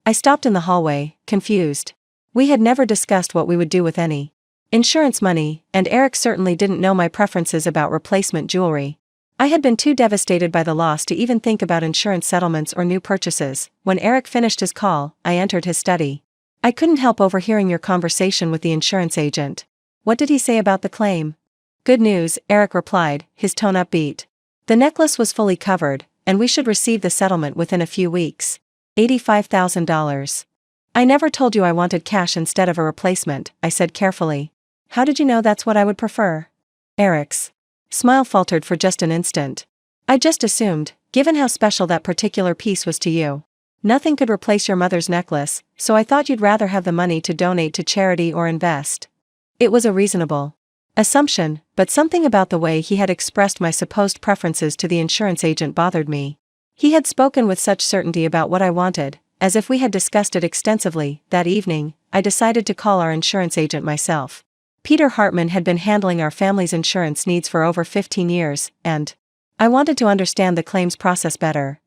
S1: I stopped in the hallway, confused. We had never discussed what we would do with any insurance money, and Eric certainly didn't know my preferences about replacement jewelry. I had been too devastated by the loss to even think about insurance settlements or new purchases. When Eric finished his call, I entered his study. I couldn't help overhearing your conversation with the insurance agent. What did he say about the claim? Good news, Eric replied, his tone upbeat. The necklace was fully covered, and we should receive the settlement within a few weeks. $85,000. I never told you I wanted cash instead of a replacement, I said carefully. How did you know that's what I would prefer? Eric's smile faltered for just an instant. I just assumed, given how special that particular piece was to you. Nothing could replace your mother's necklace, so I thought you'd rather have the money to donate to charity or invest. It was a reasonable assumption, but something about the way he had expressed my supposed preferences to the insurance agent bothered me. He had spoken with such certainty about what I wanted, as if we had discussed it extensively. That evening, I decided to call our insurance agent myself. Peter Hartman had been handling our family's insurance needs for over 15 years, and I wanted to understand the claims process better.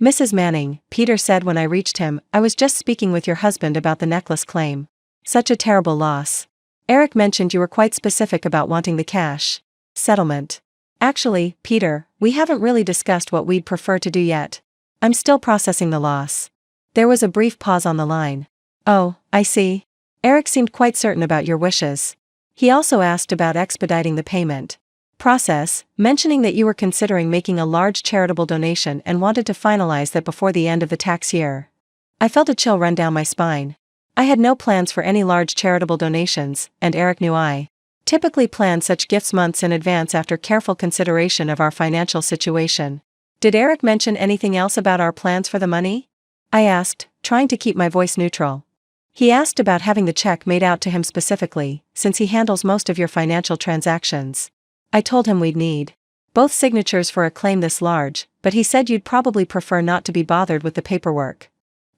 S1: Mrs. Manning, Peter said when I reached him, I was just speaking with your husband about the necklace claim. Such a terrible loss. Eric mentioned you were quite specific about wanting the cash settlement. Actually, Peter, we haven't really discussed what we'd prefer to do yet. I'm still processing the loss. There was a brief pause on the line. Oh, I see. Eric seemed quite certain about your wishes. He also asked about expediting the payment process, mentioning that you were considering making a large charitable donation and wanted to finalize that before the end of the tax year. I felt a chill run down my spine. I had no plans for any large charitable donations, and Eric knew I typically plan such gifts months in advance after careful consideration of our financial situation. Did Eric mention anything else about our plans for the money? I asked, trying to keep my voice neutral. He asked about having the check made out to him specifically, since he handles most of your financial transactions. I told him we'd need both signatures for a claim this large, but he said you'd probably prefer not to be bothered with the paperwork.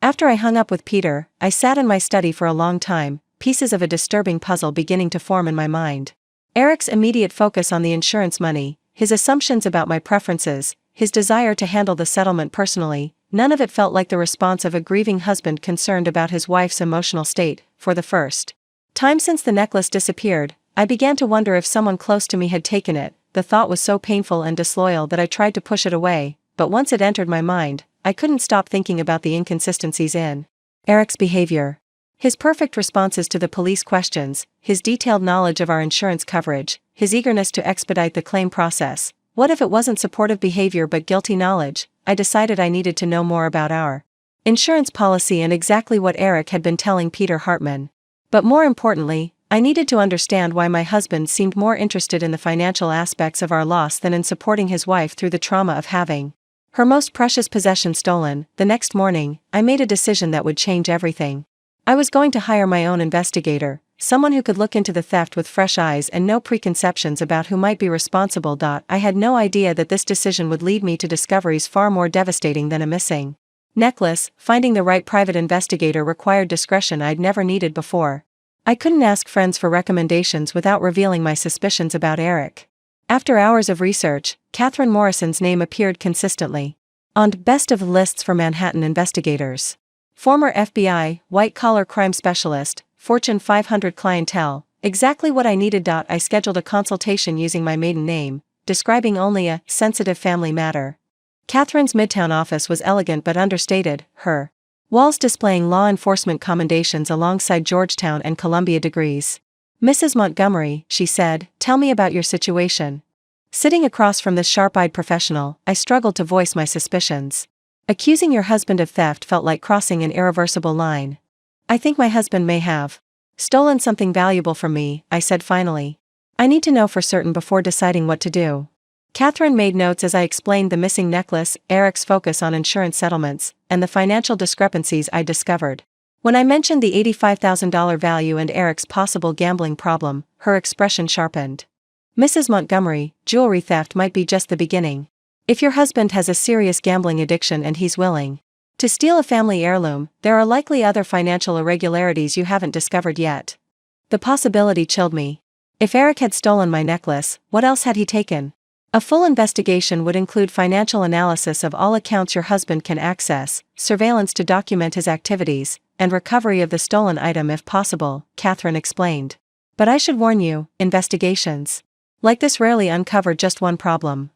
S1: After I hung up with Peter, I sat in my study for a long time, pieces of a disturbing puzzle beginning to form in my mind. Eric's immediate focus on the insurance money, his assumptions about my preferences, his desire to handle the settlement personally, none of it felt like the response of a grieving husband concerned about his wife's emotional state. For the first time since the necklace disappeared, I began to wonder if someone close to me had taken it, the thought was so painful and disloyal that I tried to push it away, but once it entered my mind, I couldn't stop thinking about the inconsistencies in Eric's behavior. His perfect responses to the police questions, his detailed knowledge of our insurance coverage, his eagerness to expedite the claim process. What if it wasn't supportive behavior but guilty knowledge? I decided I needed to know more about our insurance policy and exactly what Eric had been telling Peter Hartman. But more importantly, I needed to understand why my husband seemed more interested in the financial aspects of our loss than in supporting his wife through the trauma of having her most precious possession stolen. The next morning, I made a decision that would change everything. I was going to hire my own investigator, someone who could look into the theft with fresh eyes and no preconceptions about who might be responsible. I had no idea that this decision would lead me to discoveries far more devastating than a missing necklace. Finding the right private investigator required discretion I'd never needed before. I couldn't ask friends for recommendations without revealing my suspicions about Eric. After hours of research, Catherine Morrison's name appeared consistently on best of lists for Manhattan investigators. Former FBI, white-collar crime specialist, Fortune 500 clientele, exactly what I needed. I scheduled a consultation using my maiden name, describing only a sensitive family matter. Catherine's Midtown office was elegant but understated, her walls displaying law enforcement commendations alongside Georgetown and Columbia degrees. "Mrs. Montgomery," she said, "tell me about your situation." Sitting across from this sharp-eyed professional, I struggled to voice my suspicions. Accusing your husband of theft felt like crossing an irreversible line. "I think my husband may have stolen something valuable from me," I said finally. "I need to know for certain before deciding what to do." Catherine made notes as I explained the missing necklace, Eric's focus on insurance settlements, and the financial discrepancies I discovered. When I mentioned the $85,000 value and Eric's possible gambling problem, her expression sharpened. "Mrs. Montgomery, jewelry theft might be just the beginning. If your husband has a serious gambling addiction and he's willing to steal a family heirloom, there are likely other financial irregularities you haven't discovered yet." The possibility chilled me. If Eric had stolen my necklace, what else had he taken? A full investigation would include financial analysis of all accounts your husband can access, surveillance to document his activities, and recovery of the stolen item if possible, Catherine explained. "But I should warn you, investigations like this rarely uncover just one problem."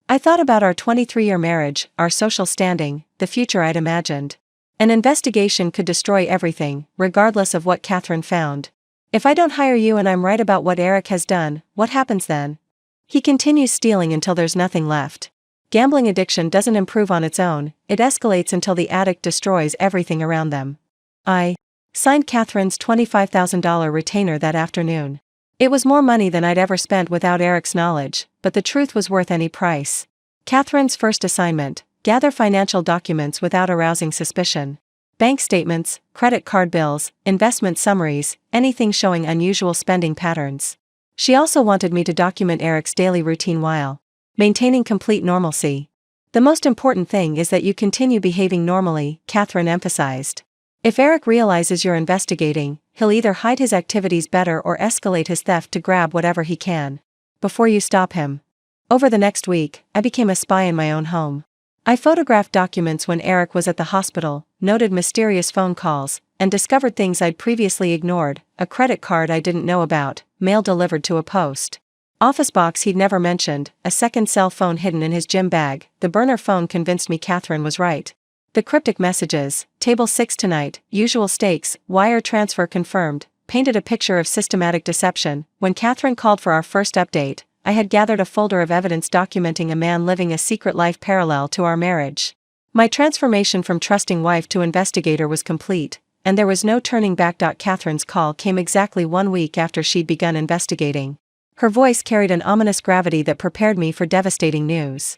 S1: I thought about our 23-year marriage, our social standing, the future I'd imagined. An investigation could destroy everything, regardless of what Catherine found. "If I don't hire you and I'm right about what Eric has done, what happens then? He continues stealing until there's nothing left. Gambling addiction doesn't improve on its own, it escalates until the addict destroys everything around them." I signed Catherine's $25,000 retainer that afternoon. It was more money than I'd ever spent without Eric's knowledge, but the truth was worth any price. Catherine's first assignment: gather financial documents without arousing suspicion. Bank statements, credit card bills, investment summaries, anything showing unusual spending patterns. She also wanted me to document Eric's daily routine while maintaining complete normalcy. "The most important thing is that you continue behaving normally," Catherine emphasized. "If Eric realizes you're investigating, he'll either hide his activities better or escalate his theft to grab whatever he can before you stop him." Over the next week, I became a spy in my own home. I photographed documents when Eric was at the hospital, noted mysterious phone calls, and discovered things I'd previously ignored: a credit card I didn't know about, mail delivered to a post office box he'd never mentioned, a second cell phone hidden in his gym bag. The burner phone convinced me Catherine was right. The cryptic messages, "Table 6 tonight, usual stakes, wire transfer confirmed," painted a picture of systematic deception. When Catherine called for our first update, I had gathered a folder of evidence documenting a man living a secret life parallel to our marriage. My transformation from trusting wife to investigator was complete, and there was no turning back. Catherine's call came exactly 1 week after she'd begun investigating. Her voice carried an ominous gravity that prepared me for devastating news.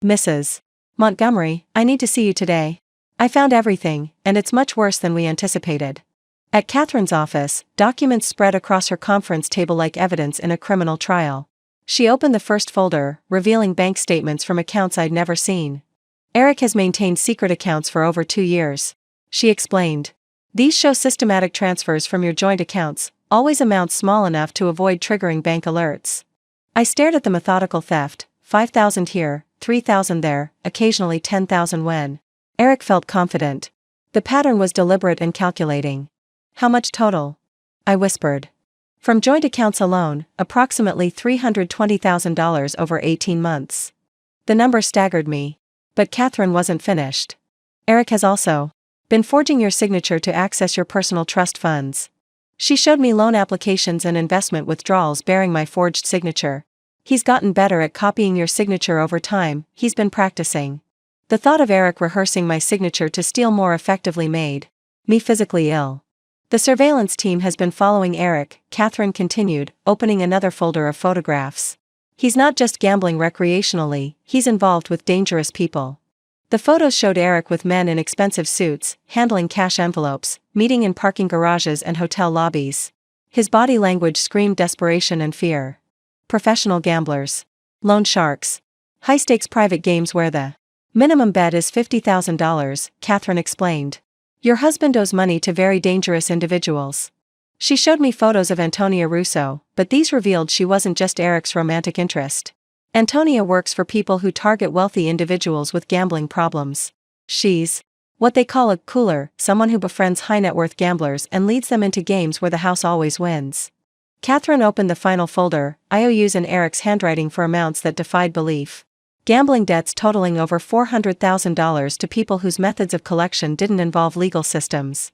S1: "Mrs. Montgomery, I need to see you today. I found everything, and it's much worse than we anticipated." At Catherine's office, documents spread across her conference table like evidence in a criminal trial. She opened the first folder, revealing bank statements from accounts I'd never seen. "Eric has maintained secret accounts for over 2 years," she explained. "These show systematic transfers from your joint accounts, always amounts small enough to avoid triggering bank alerts." I stared at the methodical theft: 5,000 here, 3,000 there, occasionally 10,000 when Eric felt confident. The pattern was deliberate and calculating. "How much total?" I whispered. From joint accounts alone, approximately $320,000 over 18 months. The number staggered me. But Catherine wasn't finished. Eric has also been forging your signature to access your personal trust funds. She showed me loan applications and investment withdrawals bearing my forged signature. He's gotten better at copying your signature over time, he's been practicing. The thought of Eric rehearsing my signature to steal more effectively made me physically ill. The surveillance team has been following Eric, Catherine continued, opening another folder of photographs. He's not just gambling recreationally, he's involved with dangerous people. The photos showed Eric with men in expensive suits, handling cash envelopes, meeting in parking garages and hotel lobbies. His body language screamed desperation and fear. Professional gamblers. Loan sharks. High-stakes private games where the minimum bet is $50,000, Catherine explained. Your husband owes money to very dangerous individuals. She showed me photos of Antonia Russo, but these revealed she wasn't just Eric's romantic interest. Antonia works for people who target wealthy individuals with gambling problems. She's what they call a cooler, someone who befriends high-net-worth gamblers and leads them into games where the house always wins. Catherine opened the final folder, IOUs in Eric's handwriting for amounts that defied belief. Gambling debts totaling over $400,000 to people whose methods of collection didn't involve legal systems.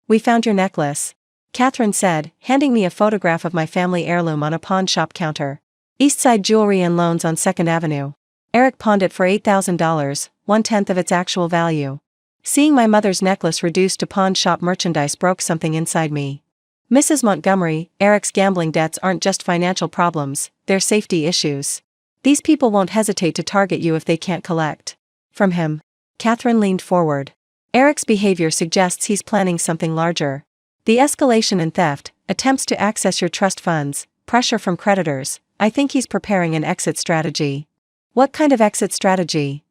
S1: We found your necklace, Catherine said, handing me a photograph of my family heirloom on a pawn shop counter. Eastside Jewelry and Loans on 2nd Avenue. Eric pawned it for $8,000, 1/10 of its actual value. Seeing my mother's necklace reduced to pawn shop merchandise broke something inside me. Mrs. Montgomery, Eric's gambling debts aren't just financial problems, they're safety issues. These people won't hesitate to target you if they can't collect from him. Catherine leaned forward. Eric's behavior suggests he's planning something larger. The escalation in theft, attempts to access your trust funds, pressure from creditors. I think he's preparing an exit strategy. What kind of exit strategy?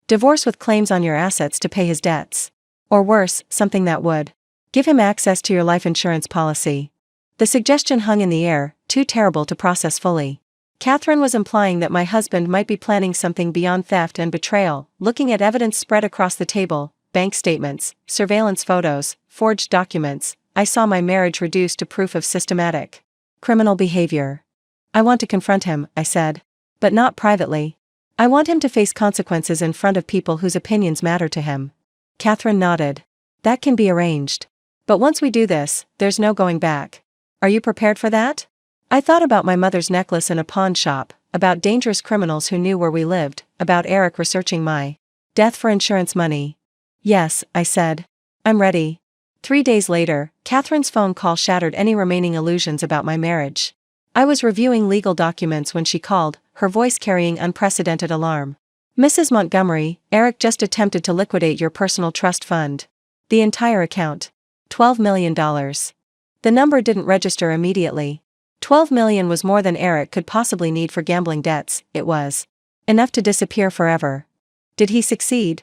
S1: Divorce with claims on your assets to pay his debts. Or worse, something that would give him access to your life insurance policy. The suggestion hung in the air, too terrible to process fully. Catherine was implying that my husband might be planning something beyond theft and betrayal, looking at evidence spread across the table, bank statements, surveillance photos, forged documents. I saw my marriage reduced to proof of systematic criminal behavior. I want to confront him, I said. But not privately. I want him to face consequences in front of people whose opinions matter to him. Catherine nodded. That can be arranged. But once we do this, there's no going back. Are you prepared for that? I thought about my mother's necklace in a pawn shop, about dangerous criminals who knew where we lived, about Eric researching my death for insurance money. Yes, I said. I'm ready. 3 days later, Catherine's phone call shattered any remaining illusions about my marriage. I was reviewing legal documents when she called, her voice carrying unprecedented alarm. Mrs. Montgomery, Eric just attempted to liquidate your personal trust fund. The entire account. $12 million. The number didn't register immediately. $12 million was more than Eric could possibly need for gambling debts, it was enough to disappear forever. Did he succeed?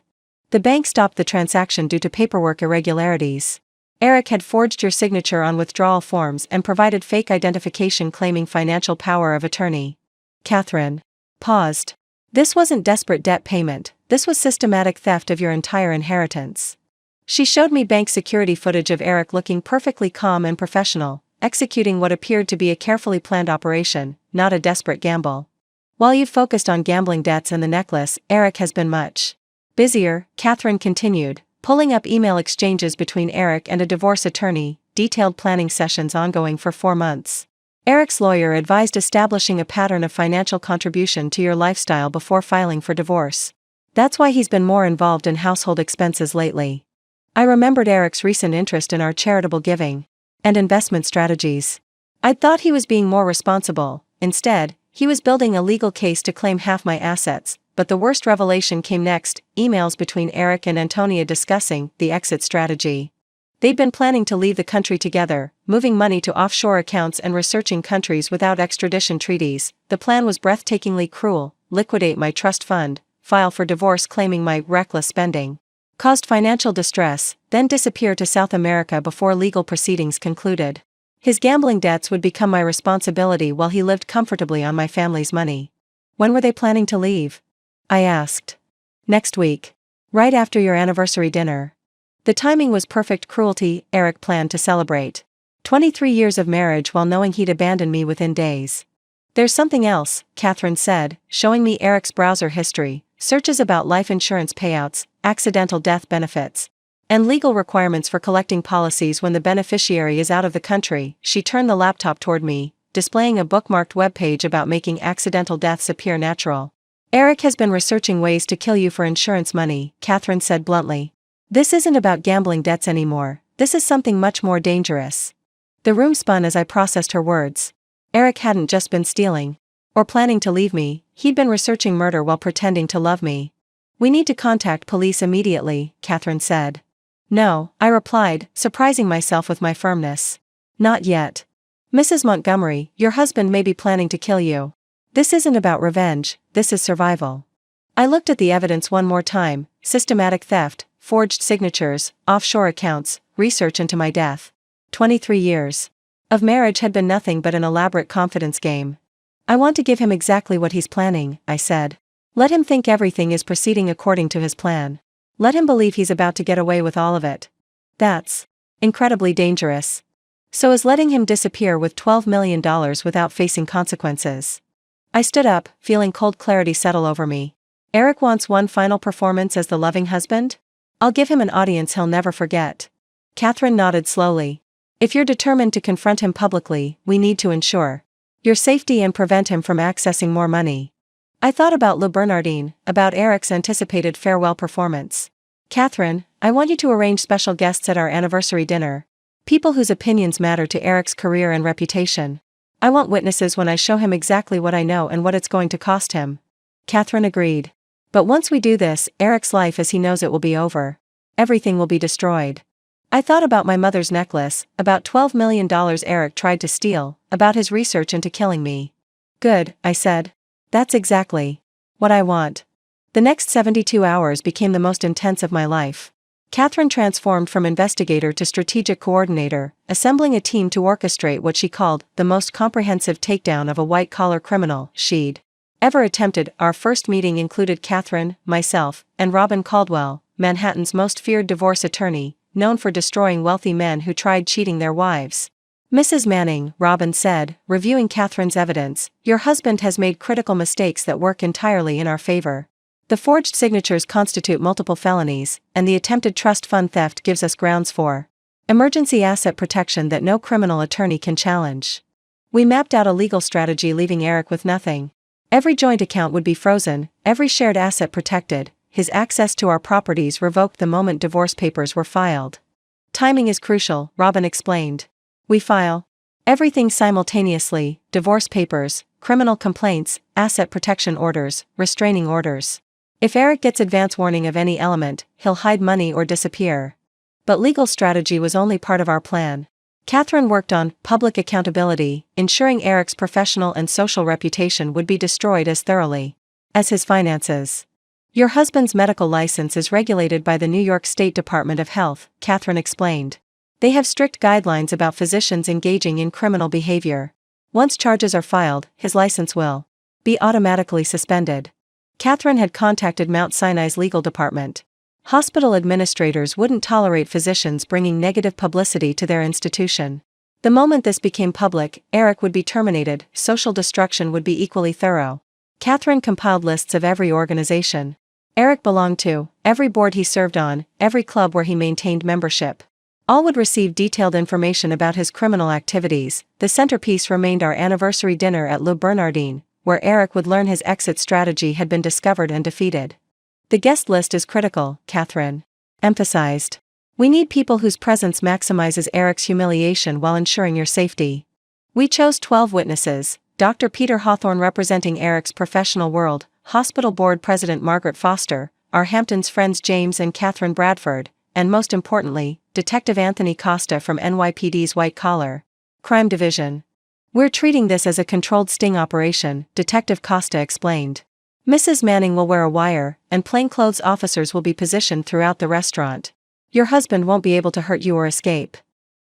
S1: The bank stopped the transaction due to paperwork irregularities. Eric had forged your signature on withdrawal forms and provided fake identification claiming financial power of attorney. Catherine paused. This wasn't desperate debt payment, this was systematic theft of your entire inheritance. She showed me bank security footage of Eric looking perfectly calm and professional, executing what appeared to be a carefully planned operation, not a desperate gamble. While you've focused on gambling debts and the necklace, Eric has been much busier, Catherine continued, pulling up email exchanges between Eric and a divorce attorney, detailed planning sessions ongoing for 4 months. Eric's lawyer advised establishing a pattern of financial contribution to your lifestyle before filing for divorce. That's why he's been more involved in household expenses lately. I remembered Eric's recent interest in our charitable giving and investment strategies. I'd thought he was being more responsible. Instead, he was building a legal case to claim half my assets, but the worst revelation came next, emails between Eric and Antonia discussing the exit strategy. They'd been planning to leave the country together, moving money to offshore accounts and researching countries without extradition treaties. The plan was breathtakingly cruel: liquidate my trust fund, file for divorce claiming my reckless spending caused financial distress, then disappear to South America before legal proceedings concluded. His gambling debts would become my responsibility while he lived comfortably on my family's money. When were they planning to leave? I asked. Next week. Right after your anniversary dinner. The timing was perfect cruelty. Eric planned to celebrate 23 years of marriage while knowing he'd abandon me within days. There's something else, Catherine said, showing me Eric's browser history, searches about life insurance payouts, accidental death benefits, and legal requirements for collecting policies when the beneficiary is out of the country. She turned the laptop toward me, displaying a bookmarked webpage about making accidental deaths appear natural. Eric has been researching ways to kill you for insurance money, Catherine said bluntly. This isn't about gambling debts anymore, this is something much more dangerous. The room spun as I processed her words. Eric hadn't just been stealing or planning to leave me, he'd been researching murder while pretending to love me. We need to contact police immediately, Catherine said. No, I replied, surprising myself with my firmness. Not yet. Mrs. Montgomery, your husband may be planning to kill you. This isn't about revenge, this is survival. I looked at the evidence one more time: systematic theft, forged signatures, offshore accounts, research into my death. 23 years of marriage had been nothing but an elaborate confidence game. I want to give him exactly what he's planning, I said. Let him think everything is proceeding according to his plan. Let him believe he's about to get away with all of it. That's incredibly dangerous. So is letting him disappear with $12 million without facing consequences. I stood up, feeling cold clarity settle over me. Eric wants one final performance as the loving husband? I'll give him an audience he'll never forget. Catherine nodded slowly. If you're determined to confront him publicly, we need to ensure your safety and prevent him from accessing more money. I thought about Le Bernardin, about Eric's anticipated farewell performance. Catherine, I want you to arrange special guests at our anniversary dinner. People whose opinions matter to Eric's career and reputation. I want witnesses when I show him exactly what I know and what it's going to cost him. Catherine agreed. But once we do this, Eric's life as he knows it will be over. Everything will be destroyed. I thought about my mother's necklace, about $12 million Eric tried to steal, about his research into killing me. Good, I said. That's exactly what I want. The next 72 hours became the most intense of my life. Catherine transformed from investigator to strategic coordinator, assembling a team to orchestrate what she called the most comprehensive takedown of a white-collar criminal she'd ever attempted. Our first meeting included Catherine, myself, and Robin Caldwell, Manhattan's most feared divorce attorney, known for destroying wealthy men who tried cheating their wives. Mrs. Manning, Robin said, reviewing Catherine's evidence, your husband has made critical mistakes that work entirely in our favor. The forged signatures constitute multiple felonies, and the attempted trust fund theft gives us grounds for emergency asset protection that no criminal attorney can challenge. We mapped out a legal strategy leaving Eric with nothing. Every joint account would be frozen, every shared asset protected, his access to our properties revoked the moment divorce papers were filed. Timing is crucial, Robin explained. We file everything simultaneously: divorce papers, criminal complaints, asset protection orders, restraining orders. If Eric gets advance warning of any element, he'll hide money or disappear. But legal strategy was only part of our plan. Catherine worked on public accountability, ensuring Eric's professional and social reputation would be destroyed as thoroughly as his finances. Your husband's medical license is regulated by the New York State Department of Health, Catherine explained. They have strict guidelines about physicians engaging in criminal behavior. Once charges are filed, his license will be automatically suspended. Catherine had contacted Mount Sinai's legal department. Hospital administrators wouldn't tolerate physicians bringing negative publicity to their institution. The moment this became public, Eric would be terminated, social destruction would be equally thorough. Catherine compiled lists of every organization Eric belonged to, every board he served on, every club where he maintained membership. All would receive detailed information about his criminal activities. The centerpiece remained our anniversary dinner at Le Bernardin, where Eric would learn his exit strategy had been discovered and defeated. The guest list is critical, Catherine emphasized. We need people whose presence maximizes Eric's humiliation while ensuring your safety. We chose 12 witnesses: Dr. Peter Hawthorne representing Eric's professional world, Hospital Board President Margaret Foster, our Hamptons friends James and Catherine Bradford, and most importantly, Detective Anthony Costa from NYPD's White Collar Crime Division. We're treating this as a controlled sting operation, Detective Costa explained. Mrs. Manning will wear a wire, and plainclothes officers will be positioned throughout the restaurant. Your husband won't be able to hurt you or escape.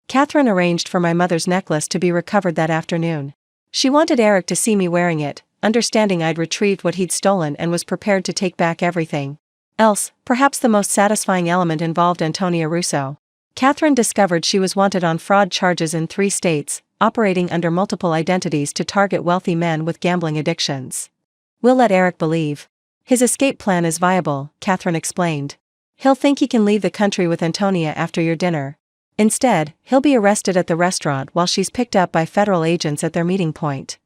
S1: Catherine arranged for my mother's necklace to be recovered that afternoon. She wanted Eric to see me wearing it, understanding I'd retrieved what he'd stolen and was prepared to take back everything else. Perhaps the most satisfying element involved Antonia Russo. Catherine discovered she was wanted on fraud charges in 3 states, operating under multiple identities to target wealthy men with gambling addictions. "We'll let Eric believe his escape plan is viable," Catherine explained. "He'll think he can leave the country with Antonia after your dinner. Instead, he'll be arrested at the restaurant while she's picked up by federal agents at their meeting point."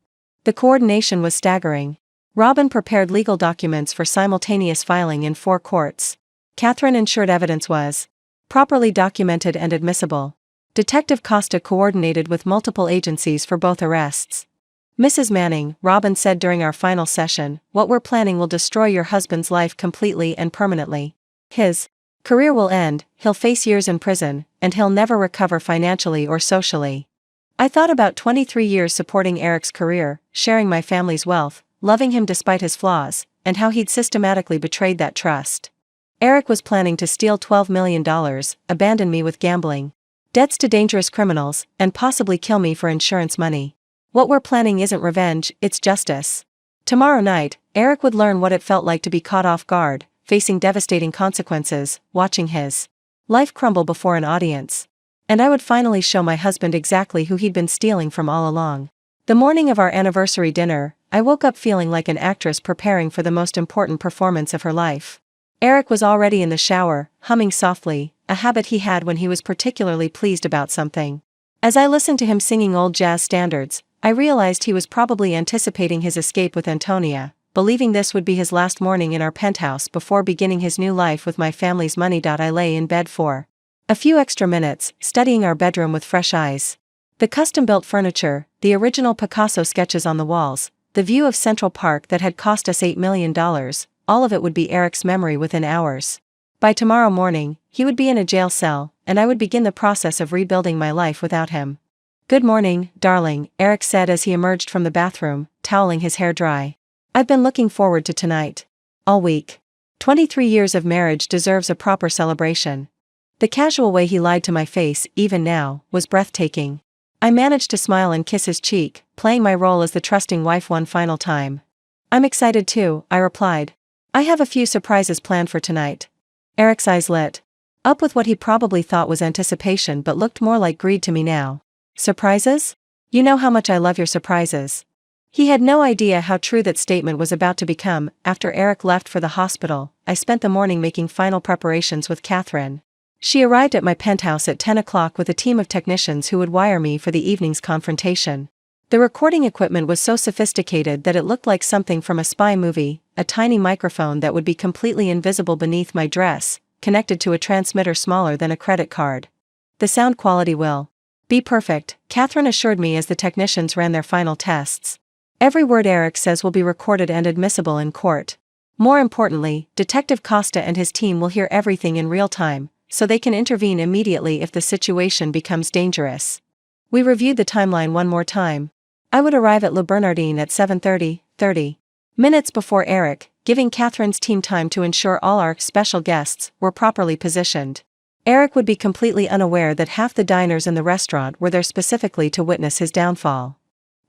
S1: The coordination was staggering. Robin prepared legal documents for simultaneous filing in 4 courts. Catherine ensured evidence was properly documented and admissible. Detective Costa coordinated with multiple agencies for both arrests. "Mrs. Manning," Robin said during our final session, "what we're planning will destroy your husband's life completely and permanently. His career will end, he'll face years in prison, and he'll never recover financially or socially." I thought about 23 years supporting Eric's career, sharing my family's wealth, loving him despite his flaws, and how he'd systematically betrayed that trust. Eric was planning to steal $12 million, abandon me with gambling debts to dangerous criminals, and possibly kill me for insurance money. What we're planning isn't revenge, it's justice. Tomorrow night, Eric would learn what it felt like to be caught off guard, facing devastating consequences, watching his life crumble before an audience. And I would finally show my husband exactly who he'd been stealing from all along. The morning of our anniversary dinner, I woke up feeling like an actress preparing for the most important performance of her life. Eric was already in the shower, humming softly, a habit he had when he was particularly pleased about something. As I listened to him singing old jazz standards, I realized he was probably anticipating his escape with Antonia, believing this would be his last morning in our penthouse before beginning his new life with my family's money. I lay in bed for a few extra minutes, studying our bedroom with fresh eyes. The custom-built furniture, the original Picasso sketches on the walls, the view of Central Park that had cost us $8 million, all of it would be Eric's memory within hours. By tomorrow morning, he would be in a jail cell, and I would begin the process of rebuilding my life without him. "Good morning, darling," Eric said as he emerged from the bathroom, toweling his hair dry. "I've been looking forward to tonight all week. 23 years of marriage deserves a proper celebration." The casual way he lied to my face, even now, was breathtaking. I managed to smile and kiss his cheek, playing my role as the trusting wife one final time. "I'm excited too," I replied. "I have a few surprises planned for tonight." Eric's eyes lit up with what he probably thought was anticipation but looked more like greed to me now. "Surprises? You know how much I love your surprises." He had no idea how true that statement was about to become. After Eric left for the hospital, I spent the morning making final preparations with Catherine. She arrived at my penthouse at 10 o'clock with a team of technicians who would wire me for the evening's confrontation. The recording equipment was so sophisticated that it looked like something from a spy movie, a tiny microphone that would be completely invisible beneath my dress, connected to a transmitter smaller than a credit card. "The sound quality will be perfect," Catherine assured me as the technicians ran their final tests. "Every word Eric says will be recorded and admissible in court. More importantly, Detective Costa and his team will hear everything in real time, so they can intervene immediately if the situation becomes dangerous." We reviewed the timeline one more time. I would arrive at Le Bernardin at 7:30 minutes before Eric, giving Catherine's team time to ensure all our special guests were properly positioned. Eric would be completely unaware that half the diners in the restaurant were there specifically to witness his downfall.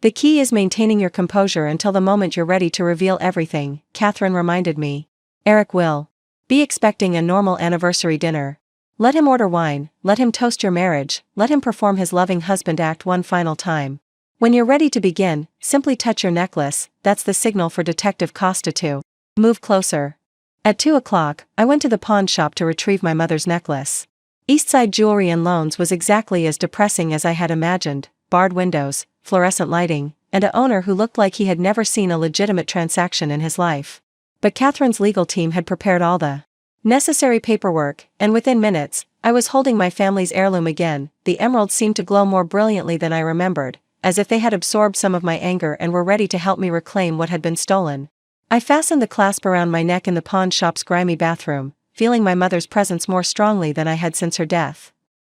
S1: "The key is maintaining your composure until the moment you're ready to reveal everything," Catherine reminded me. "Eric will be expecting a normal anniversary dinner. Let him order wine, let him toast your marriage, let him perform his loving husband act one final time. When you're ready to begin, simply touch your necklace, that's the signal for Detective Costa to move closer." At 2 o'clock, I went to the pawn shop to retrieve my mother's necklace. Eastside Jewelry and Loans was exactly as depressing as I had imagined: barred windows, fluorescent lighting, and an owner who looked like he had never seen a legitimate transaction in his life. But Catherine's legal team had prepared all the necessary paperwork, and within minutes, I was holding my family's heirloom again. The emeralds seemed to glow more brilliantly than I remembered, as if they had absorbed some of my anger and were ready to help me reclaim what had been stolen. I fastened the clasp around my neck in the pawn shop's grimy bathroom, feeling my mother's presence more strongly than I had since her death.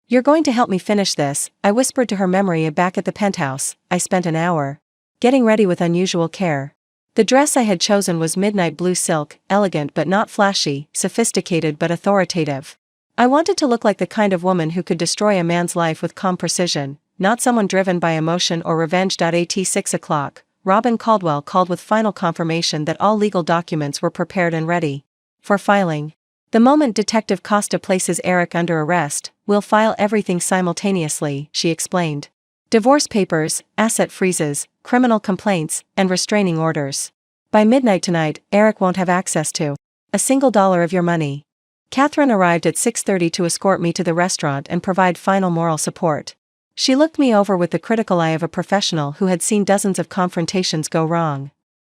S1: "You're going to help me finish this," I whispered to her memory back at the penthouse. I spent an hour getting ready with unusual care. The dress I had chosen was midnight blue silk, elegant but not flashy, sophisticated but authoritative. I wanted to look like the kind of woman who could destroy a man's life with calm precision, not someone driven by emotion or revenge. At 6 o'clock, Robin Caldwell called with final confirmation that all legal documents were prepared and ready for filing. The moment Detective Costa places Eric under arrest, we'll file everything simultaneously, she explained. Divorce papers, asset freezes, criminal complaints, and restraining orders. By midnight tonight, Eric won't have access to a single dollar of your money. Catherine arrived at 6:30 to escort me to the restaurant and provide final moral support. She looked me over with the critical eye of a professional who had seen dozens of confrontations go wrong.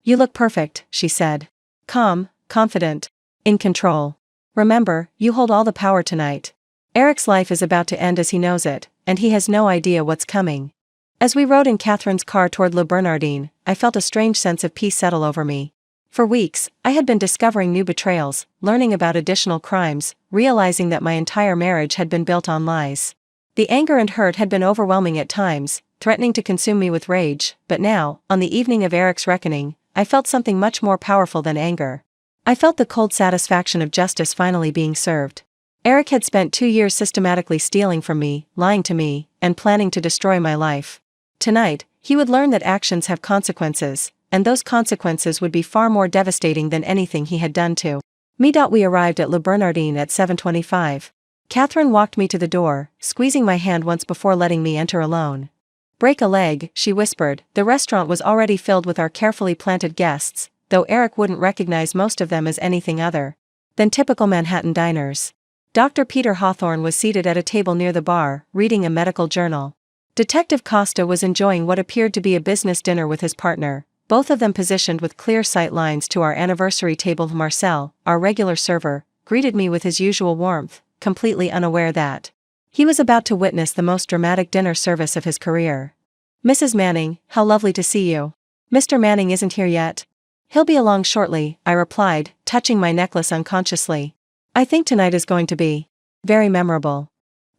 S1: You look perfect, she said. Calm, confident, in control. Remember, you hold all the power tonight. Eric's life is about to end as he knows it, and he has no idea what's coming. As we rode in Catherine's car toward Le Bernardin, I felt a strange sense of peace settle over me. For weeks, I had been discovering new betrayals, learning about additional crimes, realizing that my entire marriage had been built on lies. The anger and hurt had been overwhelming at times, threatening to consume me with rage, but now, on the evening of Eric's reckoning, I felt something much more powerful than anger. I felt the cold satisfaction of justice finally being served. Eric had spent 2 years systematically stealing from me, lying to me, and planning to destroy my life. Tonight, he would learn that actions have consequences, and those consequences would be far more devastating than anything he had done to me. We arrived at Le Bernardin at 7:25. Catherine walked me to the door, squeezing my hand once before letting me enter alone. Break a leg, she whispered. The restaurant was already filled with our carefully planted guests, though Eric wouldn't recognize most of them as anything other than typical Manhattan diners. Dr. Peter Hawthorne was seated at a table near the bar, reading a medical journal. Detective Costa was enjoying what appeared to be a business dinner with his partner, both of them positioned with clear sight lines to our anniversary table. Marcel, our regular server, greeted me with his usual warmth, completely unaware that he was about to witness the most dramatic dinner service of his career. Mrs. Manning, how lovely to see you. Mr. Manning isn't here yet? He'll be along shortly, I replied, touching my necklace unconsciously. I think tonight is going to be very memorable.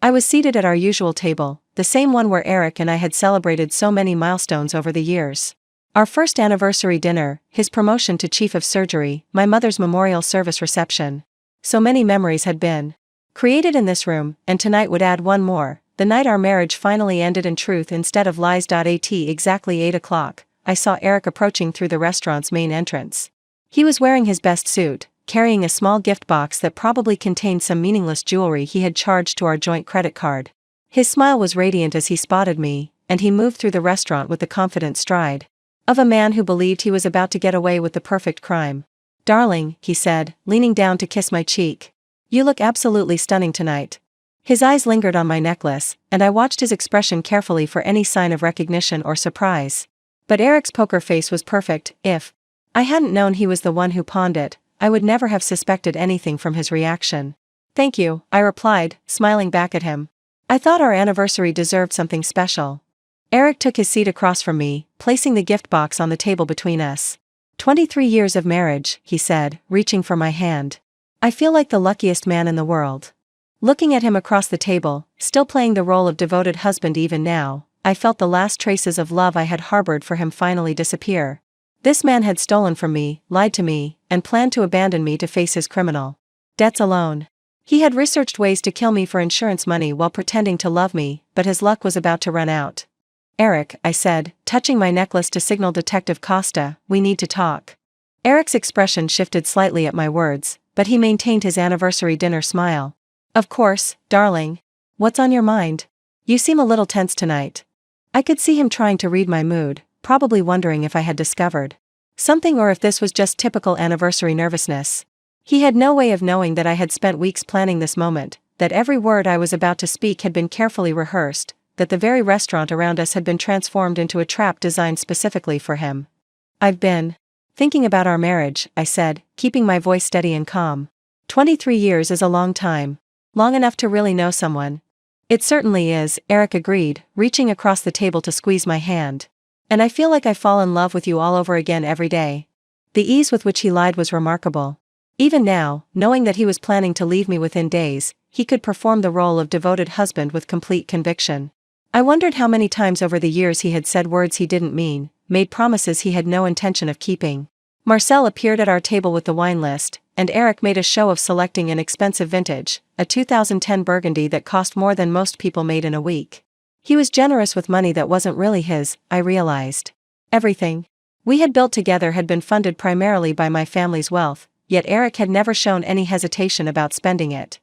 S1: I was seated at our usual table, the same one where Eric and I had celebrated so many milestones over the years. Our first anniversary dinner, his promotion to chief of surgery, my mother's memorial service reception. So many memories had been created in this room, and tonight would add one more, the night our marriage finally ended in truth instead of lies. At exactly 8 o'clock. I saw Eric approaching through the restaurant's main entrance. He was wearing his best suit, carrying a small gift box that probably contained some meaningless jewelry he had charged to our joint credit card. His smile was radiant as he spotted me, and he moved through the restaurant with the confident stride of a man who believed he was about to get away with the perfect crime. Darling, he said, leaning down to kiss my cheek. You look absolutely stunning tonight. His eyes lingered on my necklace, and I watched his expression carefully for any sign of recognition or surprise. But Eric's poker face was perfect. If I hadn't known he was the one who pawned it, I would never have suspected anything from his reaction. Thank you, I replied, smiling back at him. I thought our anniversary deserved something special. Eric took his seat across from me, placing the gift box on the table between us. 23 years of marriage, he said, reaching for my hand. I feel like the luckiest man in the world. Looking at him across the table, still playing the role of devoted husband even now, I felt the last traces of love I had harbored for him finally disappear. This man had stolen from me, lied to me, and planned to abandon me to face his criminal debts alone. He had researched ways to kill me for insurance money while pretending to love me, but his luck was about to run out. Eric, I said, touching my necklace to signal Detective Costa, we need to talk. Eric's expression shifted slightly at my words, but he maintained his anniversary dinner smile. Of course, darling. What's on your mind? You seem a little tense tonight. I could see him trying to read my mood, probably wondering if I had discovered something or if this was just typical anniversary nervousness. He had no way of knowing that I had spent weeks planning this moment, that every word I was about to speak had been carefully rehearsed, that the very restaurant around us had been transformed into a trap designed specifically for him. I've been thinking about our marriage, I said, keeping my voice steady and calm. 23 years is a long time. Long enough to really know someone. It certainly is, Eric agreed, reaching across the table to squeeze my hand. And I feel like I fall in love with you all over again every day. The ease with which he lied was remarkable. Even now, knowing that he was planning to leave me within days, he could perform the role of devoted husband with complete conviction. I wondered how many times over the years he had said words he didn't mean, made promises he had no intention of keeping. Marcel appeared at our table with the wine list, and Eric made a show of selecting an expensive vintage, a 2010 Burgundy that cost more than most people made in a week. He was generous with money that wasn't really his, I realized. Everything we had built together had been funded primarily by my family's wealth, yet Eric had never shown any hesitation about spending it.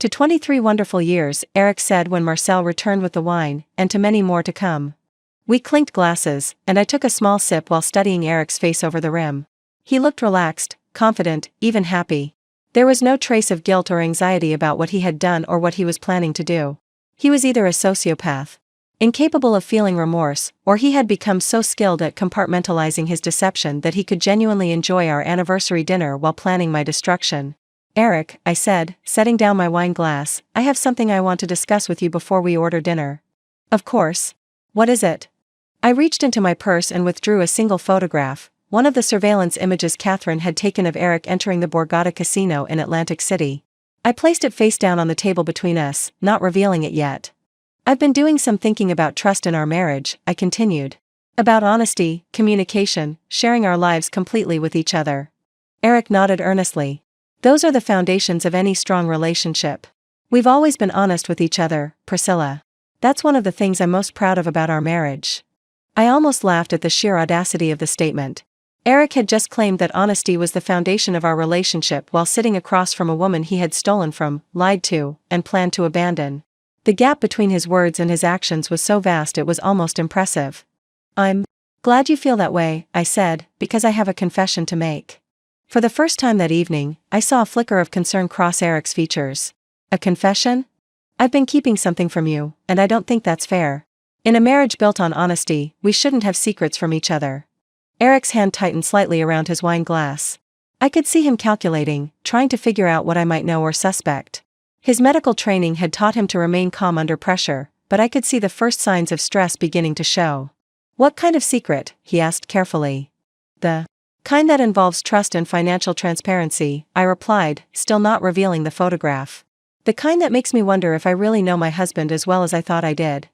S1: To 23 wonderful years, Eric said when Marcel returned with the wine, and to many more to come. We clinked glasses, and I took a small sip while studying Eric's face over the rim. He looked relaxed, confident, even happy. There was no trace of guilt or anxiety about what he had done or what he was planning to do. He was either a sociopath, incapable of feeling remorse, or he had become so skilled at compartmentalizing his deception that he could genuinely enjoy our anniversary dinner while planning my destruction. Eric, I said, setting down my wine glass, I have something I want to discuss with you before we order dinner. Of course. What is it? I reached into my purse and withdrew a single photograph, one of the surveillance images Catherine had taken of Eric entering the Borgata Casino in Atlantic City. I placed it face down on the table between us, not revealing it yet. I've been doing some thinking about trust in our marriage, I continued. About honesty, communication, sharing our lives completely with each other. Eric nodded earnestly. Those are the foundations of any strong relationship. We've always been honest with each other, Priscilla. That's one of the things I'm most proud of about our marriage. I almost laughed at the sheer audacity of the statement. Eric had just claimed that honesty was the foundation of our relationship while sitting across from a woman he had stolen from, lied to, and planned to abandon. The gap between his words and his actions was so vast it was almost impressive. I'm glad you feel that way, I said, because I have a confession to make. For the first time that evening, I saw a flicker of concern cross Eric's features. A confession? I've been keeping something from you, and I don't think that's fair. In a marriage built on honesty, we shouldn't have secrets from each other. Eric's hand tightened slightly around his wine glass. I could see him calculating, trying to figure out what I might know or suspect. His medical training had taught him to remain calm under pressure, but I could see the first signs of stress beginning to show. What kind of secret? He asked carefully. The kind that involves trust and financial transparency, I replied, still not revealing the photograph. The kind that makes me wonder if I really know my husband as well as I thought I did.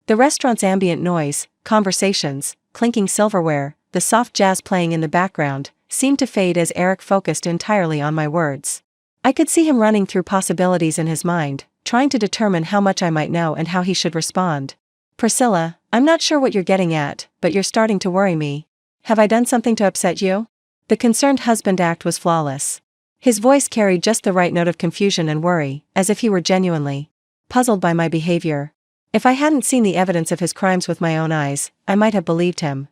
S1: The restaurant's ambient noise, conversations, clinking silverware, the soft jazz playing in the background, seemed to fade as Eric focused entirely on my words. I could see him running through possibilities in his mind, trying to determine how much I might know and how he should respond. Priscilla, I'm not sure what you're getting at, but you're starting to worry me. Have I done something to upset you? The concerned husband act was flawless. His voice carried just the right note of confusion and worry, as if he were genuinely puzzled by my behavior. If I hadn't seen the evidence of his crimes with my own eyes, I might have believed him.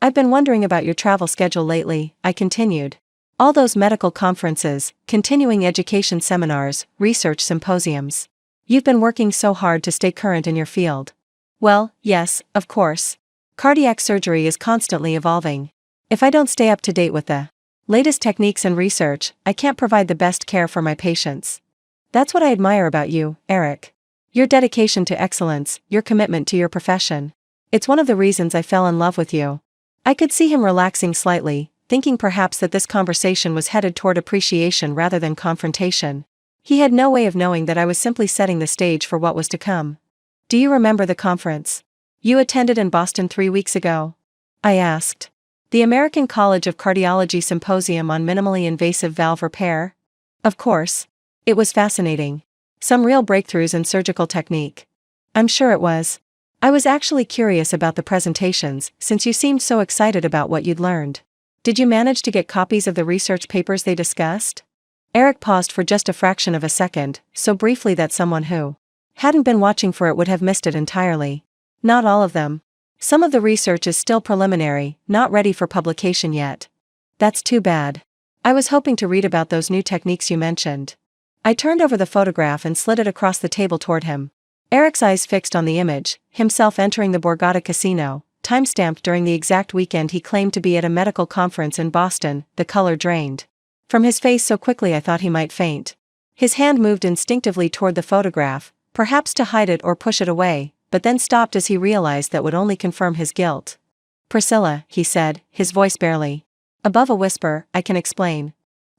S1: I've been wondering about your travel schedule lately, I continued. All those medical conferences, continuing education seminars, research symposiums. You've been working so hard to stay current in your field. Well, yes, of course. Cardiac surgery is constantly evolving. If I don't stay up to date with the latest techniques and research, I can't provide the best care for my patients. That's what I admire about you, Eric. Your dedication to excellence, your commitment to your profession. It's one of the reasons I fell in love with you. I could see him relaxing slightly, thinking perhaps that this conversation was headed toward appreciation rather than confrontation. He had no way of knowing that I was simply setting the stage for what was to come. Do you remember the conference you attended in Boston 3 weeks ago? I asked. The American College of Cardiology Symposium on Minimally Invasive Valve Repair? Of course. It was fascinating. Some real breakthroughs in surgical technique. I'm sure it was. I was actually curious about the presentations, since you seemed so excited about what you'd learned. Did you manage to get copies of the research papers they discussed? Eric paused for just a fraction of a second, so briefly that someone who hadn't been watching for it would have missed it entirely. Not all of them. Some of the research is still preliminary, not ready for publication yet. That's too bad. I was hoping to read about those new techniques you mentioned. I turned over the photograph and slid it across the table toward him. Eric's eyes fixed on the image, himself entering the Borgata Casino, time-stamped during the exact weekend he claimed to be at a medical conference in Boston. The color drained from his face so quickly I thought he might faint. His hand moved instinctively toward the photograph, perhaps to hide it or push it away, but then stopped as he realized that would only confirm his guilt. Priscilla, he said, his voice barely above a whisper, I can explain.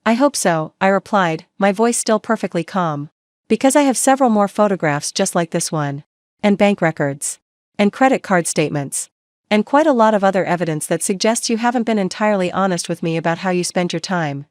S1: I hope so, I replied, my voice still perfectly calm. Because I have several more photographs just like this one. And bank records. And credit card statements. And quite a lot of other evidence that suggests you haven't been entirely honest with me about how you spend your time.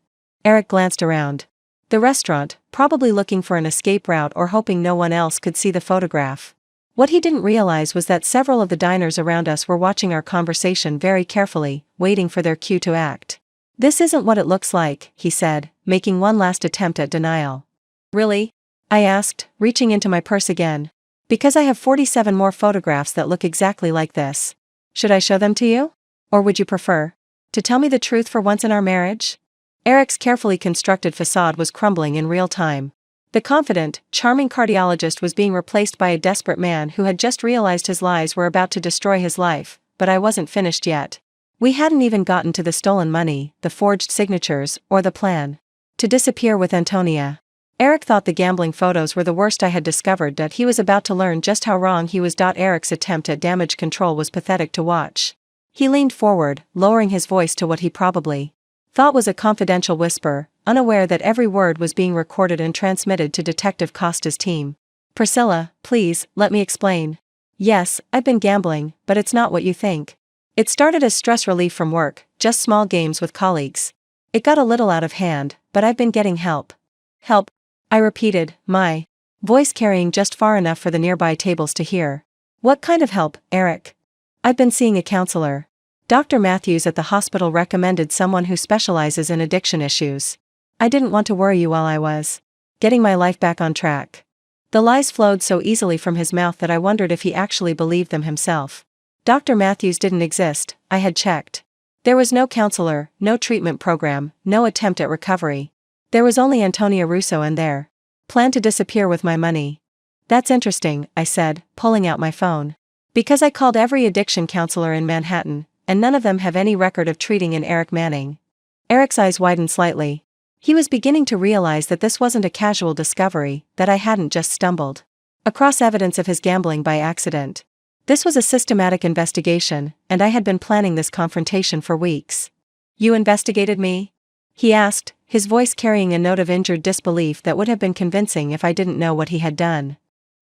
S1: Eric glanced around the restaurant, probably looking for an escape route or hoping no one else could see the photograph. What he didn't realize was that several of the diners around us were watching our conversation very carefully, waiting for their cue to act. This isn't what it looks like, he said, making one last attempt at denial. Really? I asked, reaching into my purse again. Because I have 47 more photographs that look exactly like this. Should I show them to you? Or would you prefer to tell me the truth for once in our marriage? Eric's carefully constructed facade was crumbling in real time. The confident, charming cardiologist was being replaced by a desperate man who had just realized his lies were about to destroy his life, but I wasn't finished yet. We hadn't even gotten to the stolen money, the forged signatures, or the plan to disappear with Antonia. Eric thought the gambling photos were the worst I had discovered, that he was about to learn just how wrong he was. Eric's attempt at damage control was pathetic to watch. He leaned forward, lowering his voice to what he probably thought was a confidential whisper, unaware that every word was being recorded and transmitted to Detective Costa's team. Priscilla, please, let me explain. Yes, I've been gambling, but it's not what you think. It started as stress relief from work, just small games with colleagues. It got a little out of hand, but I've been getting help. Help? I repeated, my voice carrying just far enough for the nearby tables to hear. What kind of help, Eric? I've been seeing a counselor. Dr. Matthews at the hospital recommended someone who specializes in addiction issues. I didn't want to worry you while I was getting my life back on track. The lies flowed so easily from his mouth that I wondered if he actually believed them himself. Dr. Matthews didn't exist, I had checked. There was no counselor, no treatment program, no attempt at recovery. There was only Antonia Russo and their plan to disappear with my money. That's interesting, I said, pulling out my phone. Because I called every addiction counselor in Manhattan, and none of them have any record of treating an Eric Manning. Eric's eyes widened slightly. He was beginning to realize that this wasn't a casual discovery, that I hadn't just stumbled across evidence of his gambling by accident. This was a systematic investigation, and I had been planning this confrontation for weeks. You investigated me? He asked, his voice carrying a note of injured disbelief that would have been convincing if I didn't know what he had done.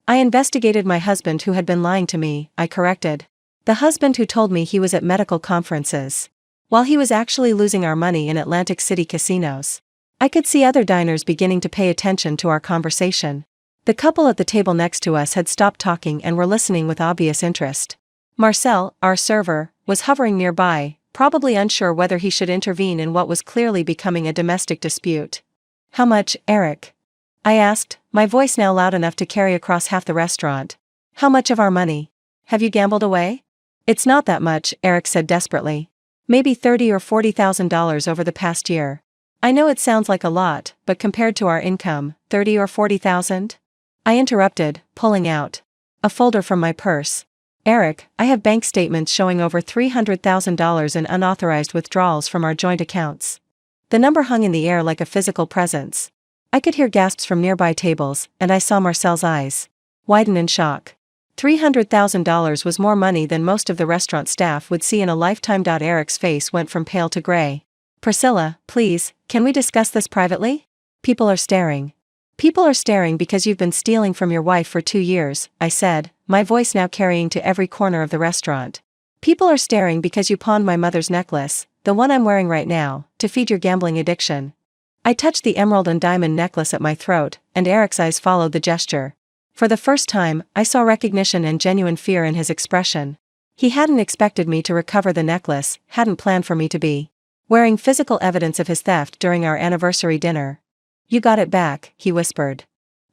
S1: I investigated my husband who had been lying to me, I corrected. The husband who told me he was at medical conferences, while he was actually losing our money in Atlantic City casinos. I could see other diners beginning to pay attention to our conversation. The couple at the table next to us had stopped talking and were listening with obvious interest. Marcel, our server, was hovering nearby, probably unsure whether he should intervene in what was clearly becoming a domestic dispute. How much, Eric? I asked, my voice now loud enough to carry across half the restaurant. How much of our money have you gambled away? It's not that much, Eric said desperately. Maybe $30,000 or $40,000 over the past year. I know it sounds like a lot, but compared to our income, 30 or 40,000? I interrupted, pulling out a folder from my purse. Eric, I have bank statements showing over $300,000 in unauthorized withdrawals from our joint accounts. The number hung in the air like a physical presence. I could hear gasps from nearby tables, and I saw Marcel's eyes widen in shock. $300,000 was more money than most of the restaurant staff would see in a lifetime. Eric's face went from pale to gray. Priscilla, please, can we discuss this privately? People are staring. People are staring because you've been stealing from your wife for 2 years, I said, my voice now carrying to every corner of the restaurant. People are staring because you pawned my mother's necklace, the one I'm wearing right now, to feed your gambling addiction. I touched the emerald and diamond necklace at my throat, and Eric's eyes followed the gesture. For the first time, I saw recognition and genuine fear in his expression. He hadn't expected me to recover the necklace, hadn't planned for me to be wearing physical evidence of his theft during our anniversary dinner. You got it back, he whispered.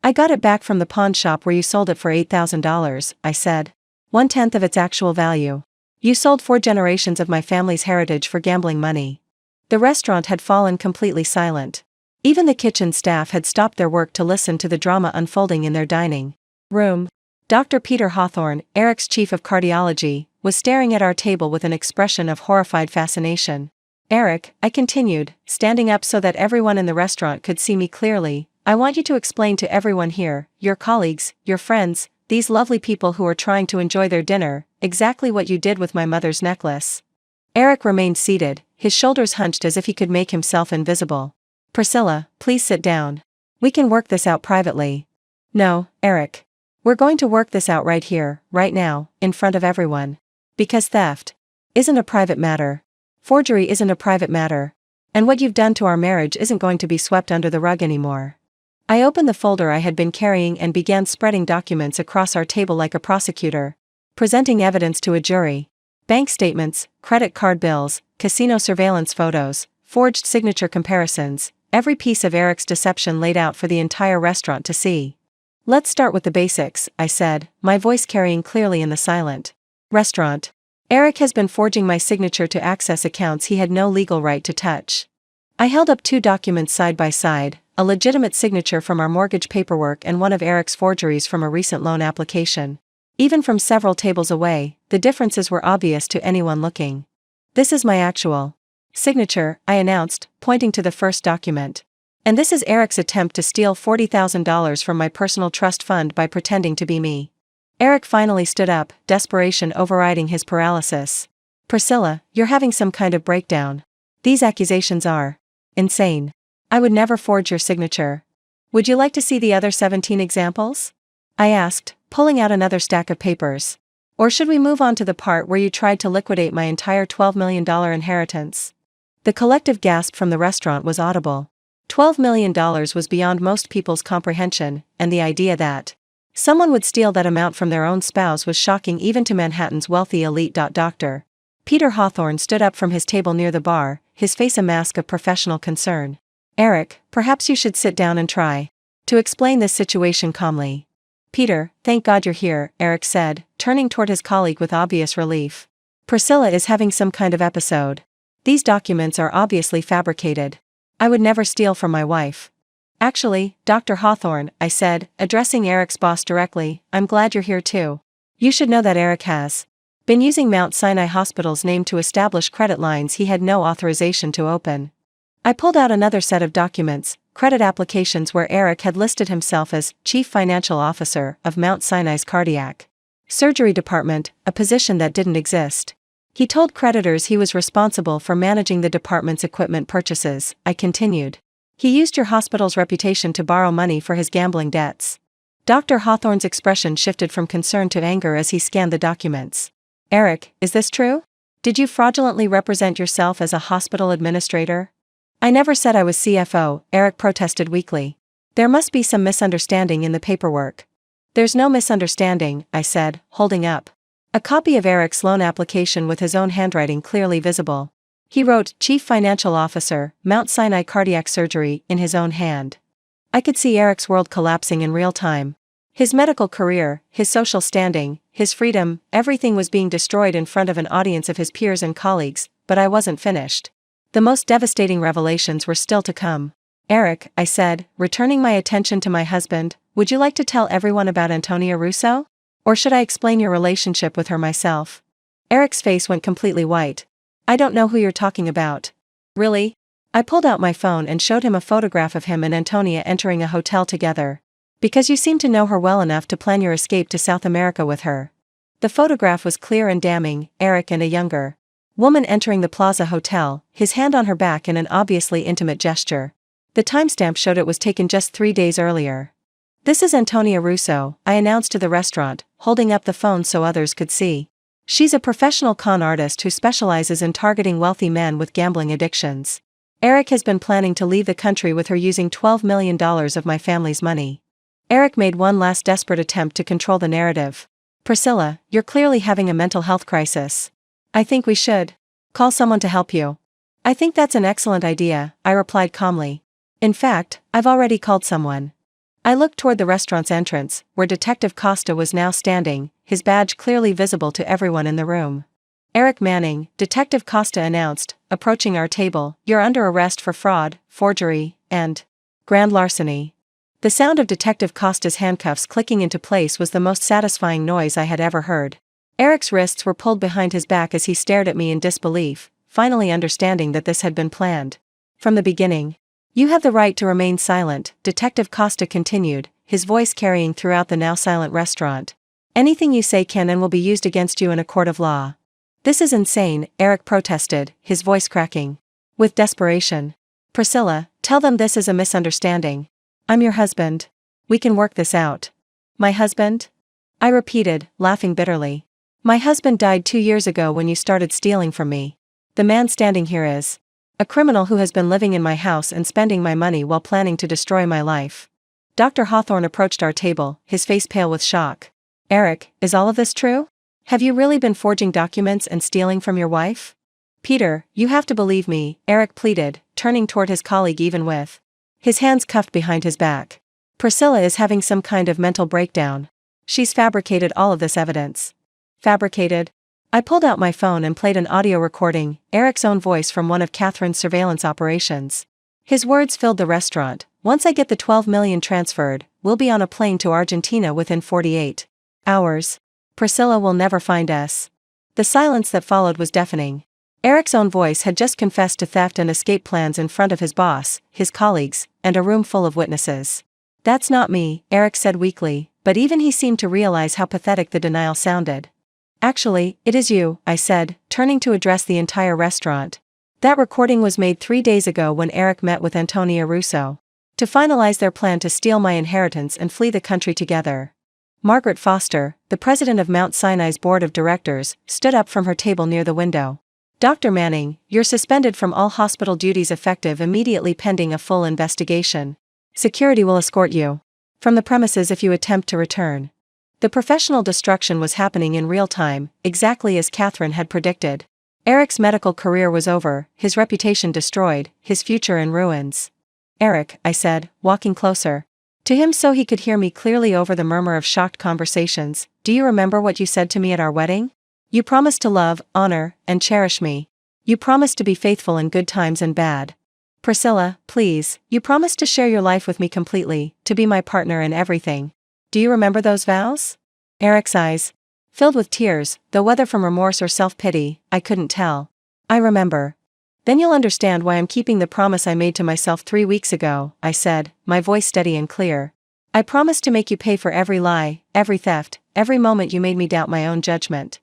S1: I got it back from the pawn shop where you sold it for $8,000, I said. 1/10 of its actual value. You sold 4 generations of my family's heritage for gambling money. The restaurant had fallen completely silent. Even the kitchen staff had stopped their work to listen to the drama unfolding in their dining room. Dr. Peter Hawthorne, Eric's chief of cardiology, was staring at our table with an expression of horrified fascination. Eric, I continued, standing up so that everyone in the restaurant could see me clearly, I want you to explain to everyone here, your colleagues, your friends, these lovely people who are trying to enjoy their dinner, exactly what you did with my mother's necklace. Eric remained seated, his shoulders hunched as if he could make himself invisible. Priscilla, please sit down. We can work this out privately. No, Eric. We're going to work this out right here, right now, in front of everyone. Because theft isn't a private matter. Forgery isn't a private matter. And what you've done to our marriage isn't going to be swept under the rug anymore. I opened the folder I had been carrying and began spreading documents across our table like a prosecutor, presenting evidence to a jury. Bank statements, credit card bills, casino surveillance photos, forged signature comparisons, every piece of Eric's deception laid out for the entire restaurant to see. Let's start with the basics, I said, my voice carrying clearly in the silent restaurant. Eric has been forging my signature to access accounts he had no legal right to touch. I held up two documents side by side, a legitimate signature from our mortgage paperwork and one of Eric's forgeries from a recent loan application. Even from several tables away, the differences were obvious to anyone looking. This is my actual signature, I announced, pointing to the first document. And this is Eric's attempt to steal $40,000 from my personal trust fund by pretending to be me. Eric finally stood up, desperation overriding his paralysis. Priscilla, you're having some kind of breakdown. These accusations are insane. I would never forge your signature. Would you like to see the other 17 examples? I asked, pulling out another stack of papers. Or should we move on to the part where you tried to liquidate my entire $12 million inheritance? The collective gasp from the restaurant was audible. $12 million was beyond most people's comprehension, and the idea that someone would steal that amount from their own spouse was shocking even to Manhattan's wealthy elite. Dr. Peter Hawthorne stood up from his table near the bar, his face a mask of professional concern. Eric, perhaps you should sit down and try to explain this situation calmly. Peter, thank God you're here, Eric said, turning toward his colleague with obvious relief. Priscilla is having some kind of episode. These documents are obviously fabricated. I would never steal from my wife. Actually, Dr. Hawthorne, I said, addressing Eric's boss directly, I'm glad you're here too. You should know that Eric has been using Mount Sinai Hospital's name to establish credit lines he had no authorization to open. I pulled out another set of documents, credit applications where Eric had listed himself as Chief Financial Officer of Mount Sinai's Cardiac Surgery Department, a position that didn't exist. He told creditors he was responsible for managing the department's equipment purchases, I continued. He used your hospital's reputation to borrow money for his gambling debts. Dr. Hawthorne's expression shifted from concern to anger as he scanned the documents. Eric, is this true? Did you fraudulently represent yourself as a hospital administrator? I never said I was CFO, Eric protested weakly. There must be some misunderstanding in the paperwork. There's no misunderstanding, I said, holding up a copy of Eric's loan application with his own handwriting clearly visible. He wrote, Chief Financial Officer, Mount Sinai Cardiac Surgery, in his own hand. I could see Eric's world collapsing in real time. His medical career, his social standing, his freedom, everything was being destroyed in front of an audience of his peers and colleagues, but I wasn't finished. The most devastating revelations were still to come. Eric, I said, returning my attention to my husband, would you like to tell everyone about Antonia Russo? Or should I explain your relationship with her myself? Eric's face went completely white. I don't know who you're talking about. Really? I pulled out my phone and showed him a photograph of him and Antonia entering a hotel together. Because you seem to know her well enough to plan your escape to South America with her. The photograph was clear and damning, Eric and a younger woman entering the Plaza Hotel, his hand on her back in an obviously intimate gesture. The timestamp showed it was taken just 3 days earlier. This is Antonia Russo, I announced to the restaurant, holding up the phone so others could see. She's a professional con artist who specializes in targeting wealthy men with gambling addictions. Eric has been planning to leave the country with her using $12 million of my family's money. Eric made one last desperate attempt to control the narrative. Priscilla, you're clearly having a mental health crisis. I think we should call someone to help you. I think that's an excellent idea, I replied calmly. In fact, I've already called someone. I looked toward the restaurant's entrance, where Detective Costa was now standing, his badge clearly visible to everyone in the room. Eric Manning, Detective Costa announced, approaching our table, you're under arrest for fraud, forgery, and grand larceny. The sound of Detective Costa's handcuffs clicking into place was the most satisfying noise I had ever heard. Eric's wrists were pulled behind his back as he stared at me in disbelief, finally understanding that this had been planned from the beginning. You have the right to remain silent, Detective Costa continued, his voice carrying throughout the now silent restaurant. Anything you say can and will be used against you in a court of law. This is insane, Eric protested, his voice cracking with desperation. Priscilla, tell them this is a misunderstanding. I'm your husband. We can work this out. My husband? I repeated, laughing bitterly. My husband died 2 years ago when you started stealing from me. The man standing here is a criminal who has been living in my house and spending my money while planning to destroy my life. Dr. Hawthorne approached our table, his face pale with shock. Eric, is all of this true? Have you really been forging documents and stealing from your wife? Peter, you have to believe me, Eric pleaded, turning toward his colleague even with his hands cuffed behind his back. Priscilla is having some kind of mental breakdown. She's fabricated all of this evidence. Fabricated? I pulled out my phone and played an audio recording, Eric's own voice from one of Catherine's surveillance operations. His words filled the restaurant. Once I get the 12 million transferred, we'll be on a plane to Argentina within 48 hours. Priscilla will never find us. The silence that followed was deafening. Eric's own voice had just confessed to theft and escape plans in front of his boss, his colleagues, and a room full of witnesses. That's not me, Eric said weakly, but even he seemed to realize how pathetic the denial sounded. Actually, it is you, I said, turning to address the entire restaurant. That recording was made 3 days ago when Eric met with Antonia Russo to finalize their plan to steal my inheritance and flee the country together. Margaret Foster, the president of Mount Sinai's board of directors, stood up from her table near the window. Dr. Manning, you're suspended from all hospital duties effective immediately pending a full investigation. Security will escort you from the premises if you attempt to return. The professional destruction was happening in real time, exactly as Catherine had predicted. Eric's medical career was over, his reputation destroyed, his future in ruins. Eric, I said, walking closer to him so he could hear me clearly over the murmur of shocked conversations, do you remember what you said to me at our wedding? You promised to love, honor, and cherish me. You promised to be faithful in good times and bad. Priscilla, please, you promised to share your life with me completely, to be my partner in everything. Do you remember those vows? Eric's eyes filled with tears, though whether from remorse or self-pity, I couldn't tell. I remember. Then you'll understand why I'm keeping the promise I made to myself 3 weeks ago, I said, my voice steady and clear. I promised to make you pay for every lie, every theft, every moment you made me doubt my own judgment.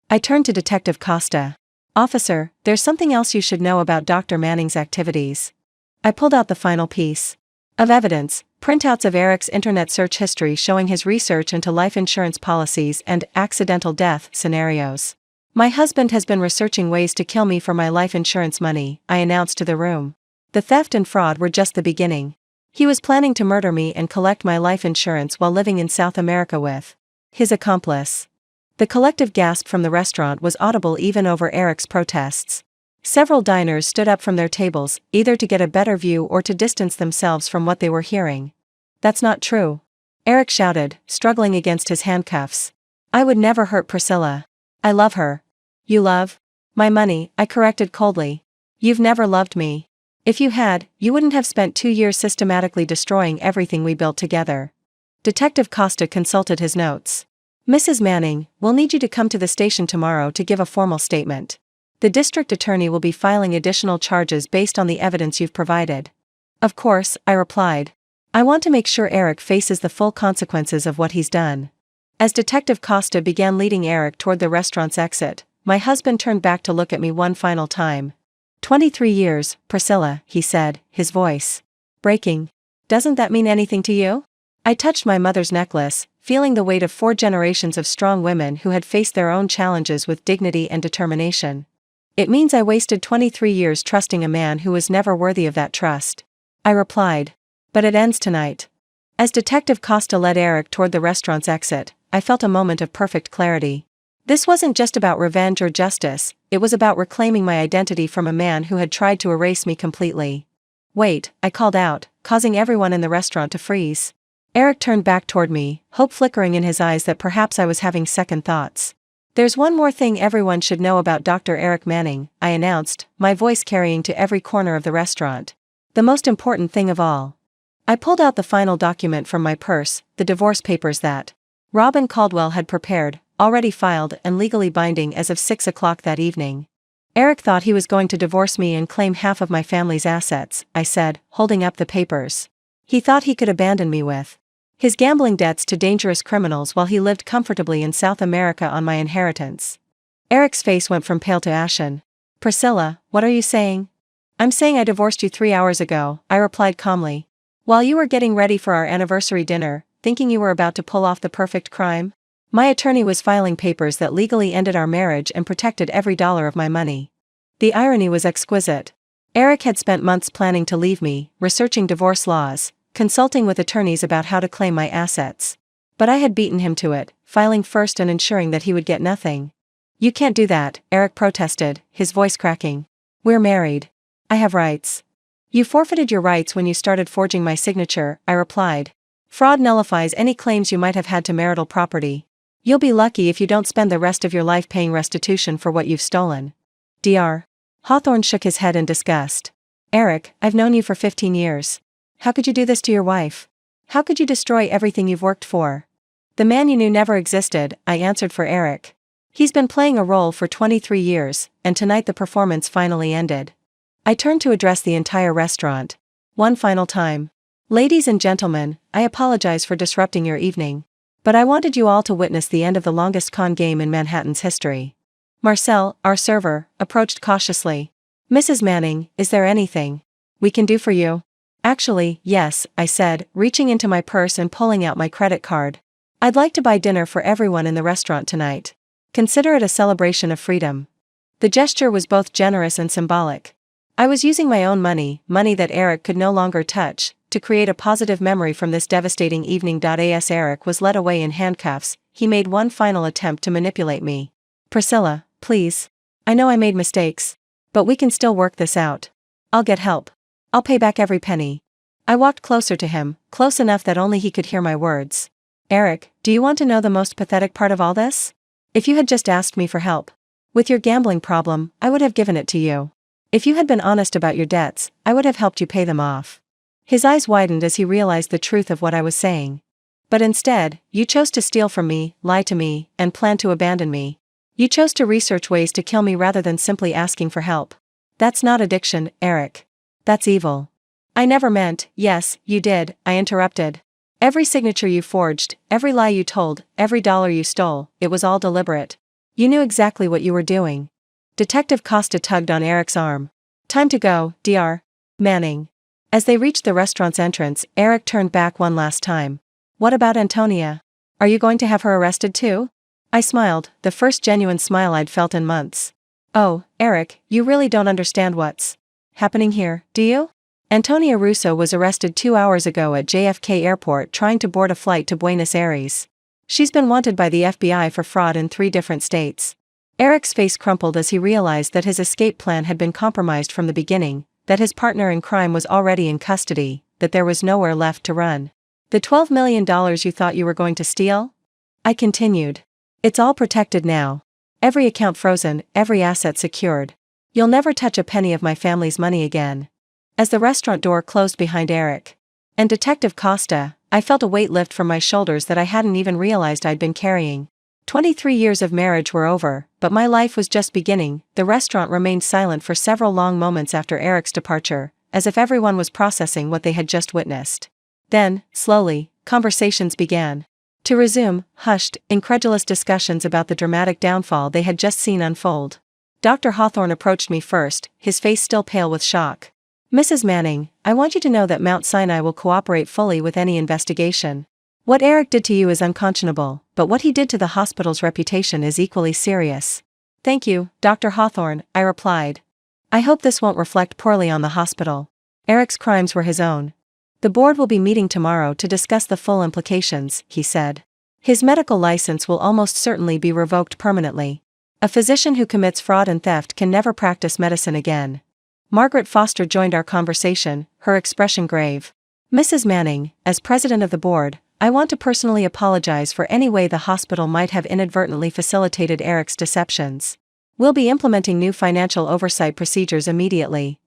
S1: I turned to Detective Costa. Officer, there's something else you should know about Dr. Manning's activities. I pulled out the final piece of evidence, printouts of Eric's internet search history showing his research into life insurance policies and accidental death scenarios. My husband has been researching ways to kill me for my life insurance money, I announced to the room. The theft and fraud were just the beginning. He was planning to murder me and collect my life insurance while living in South America with his accomplice. The collective gasp from the restaurant was audible even over Eric's protests. Several diners stood up from their tables, either to get a better view or to distance themselves from what they were hearing. That's not true. Eric shouted, struggling against his handcuffs. I would never hurt Priscilla. I love her. You love? My money, I corrected coldly. You've never loved me. If you had, you wouldn't have spent 2 years systematically destroying everything we built together. Detective Costa consulted his notes. Mrs. Manning, we'll need you to come to the station tomorrow to give a formal statement. The district attorney will be filing additional charges based on the evidence you've provided. Of course, I replied. I want to make sure Eric faces the full consequences of what he's done. As Detective Costa began leading Eric toward the restaurant's exit, my husband turned back to look at me one final time. 23 years, Priscilla, he said, his voice breaking. Doesn't that mean anything to you? I touched my mother's necklace, feeling the weight of 4 generations of strong women who had faced their own challenges with dignity and determination. It means I wasted 23 years trusting a man who was never worthy of that trust. I replied. But it ends tonight. As Detective Costa led Eric toward the restaurant's exit, I felt a moment of perfect clarity. This wasn't just about revenge or justice, it was about reclaiming my identity from a man who had tried to erase me completely. Wait, I called out, causing everyone in the restaurant to freeze. Eric turned back toward me, hope flickering in his eyes that perhaps I was having second thoughts. There's one more thing everyone should know about Dr. Eric Manning, I announced, my voice carrying to every corner of the restaurant. The most important thing of all. I pulled out the final document from my purse, the divorce papers that Robin Caldwell had prepared, already filed and legally binding as of 6 o'clock that evening. Eric thought he was going to divorce me and claim half of my family's assets, I said, holding up the papers. He thought he could abandon me with his gambling debts to dangerous criminals while he lived comfortably in South America on my inheritance. Eric's face went from pale to ashen. Priscilla, what are you saying? I'm saying I divorced you 3 hours ago, I replied calmly. While you were getting ready for our anniversary dinner, thinking you were about to pull off the perfect crime? My attorney was filing papers that legally ended our marriage and protected every dollar of my money. The irony was exquisite. Eric had spent months planning to leave me, researching divorce laws, consulting with attorneys about how to claim my assets. But I had beaten him to it, filing first and ensuring that he would get nothing. You can't do that, Eric protested, his voice cracking. We're married. I have rights. You forfeited your rights when you started forging my signature, I replied. Fraud nullifies any claims you might have had to marital property. You'll be lucky if you don't spend the rest of your life paying restitution for what you've stolen. Dr. Hawthorne shook his head in disgust. Eric, I've known you for 15 years. How could you do this to your wife? How could you destroy everything you've worked for? The man you knew never existed, I answered for Eric. He's been playing a role for 23 years, and tonight the performance finally ended. I turned to address the entire restaurant. One final time. Ladies and gentlemen, I apologize for disrupting your evening. But I wanted you all to witness the end of the longest con game in Manhattan's history. Marcel, our server, approached cautiously. Mrs. Manning, is there anything we can do for you? Actually, yes, I said, reaching into my purse and pulling out my credit card. I'd like to buy dinner for everyone in the restaurant tonight. Consider it a celebration of freedom. The gesture was both generous and symbolic. I was using my own money that Eric could no longer touch, to create a positive memory from this devastating evening. As Eric was led away in handcuffs, he made one final attempt to manipulate me. Priscilla, please. I know I made mistakes. But we can still work this out. I'll get help. I'll pay back every penny. I walked closer to him, close enough that only he could hear my words. Eric, do you want to know the most pathetic part of all this? If you had just asked me for help with your gambling problem, I would have given it to you. If you had been honest about your debts, I would have helped you pay them off. His eyes widened as he realized the truth of what I was saying. But instead, you chose to steal from me, lie to me, and plan to abandon me. You chose to research ways to kill me rather than simply asking for help. That's not addiction, Eric. That's evil. I never meant. Yes, you did, I interrupted. Every signature you forged, every lie you told, every dollar you stole, it was all deliberate. You knew exactly what you were doing. Detective Costa tugged on Eric's arm. Time to go, Dr. Manning. As they reached the restaurant's entrance, Eric turned back one last time. What about Antonia? Are you going to have her arrested too? I smiled, the first genuine smile I'd felt in months. Oh, Eric, you really don't understand what's happening here, do you? Antonia Russo was arrested 2 hours ago at JFK Airport trying to board a flight to Buenos Aires. She's been wanted by the FBI for fraud in 3 different states. Eric's face crumpled as he realized that his escape plan had been compromised from the beginning, that his partner in crime was already in custody, that there was nowhere left to run. The $12 million you thought you were going to steal? I continued. It's all protected now. Every account frozen, every asset secured. You'll never touch a penny of my family's money again. As the restaurant door closed behind Eric and Detective Costa, I felt a weight lift from my shoulders that I hadn't even realized I'd been carrying. 23 years of marriage were over, but my life was just beginning. The restaurant remained silent for several long moments after Eric's departure, as if everyone was processing what they had just witnessed. Then, slowly, conversations began to resume, hushed, incredulous discussions about the dramatic downfall they had just seen unfold. Dr. Hawthorne approached me first, his face still pale with shock. Mrs. Manning, I want you to know that Mount Sinai will cooperate fully with any investigation. What Eric did to you is unconscionable, but what he did to the hospital's reputation is equally serious. Thank you, Dr. Hawthorne, I replied. I hope this won't reflect poorly on the hospital. Eric's crimes were his own. The board will be meeting tomorrow to discuss the full implications, he said. His medical license will almost certainly be revoked permanently. A physician who commits fraud and theft can never practice medicine again. Margaret Foster joined our conversation, her expression grave. Mrs. Manning, as president of the board, I want to personally apologize for any way the hospital might have inadvertently facilitated Eric's deceptions. We'll be implementing new financial oversight procedures immediately.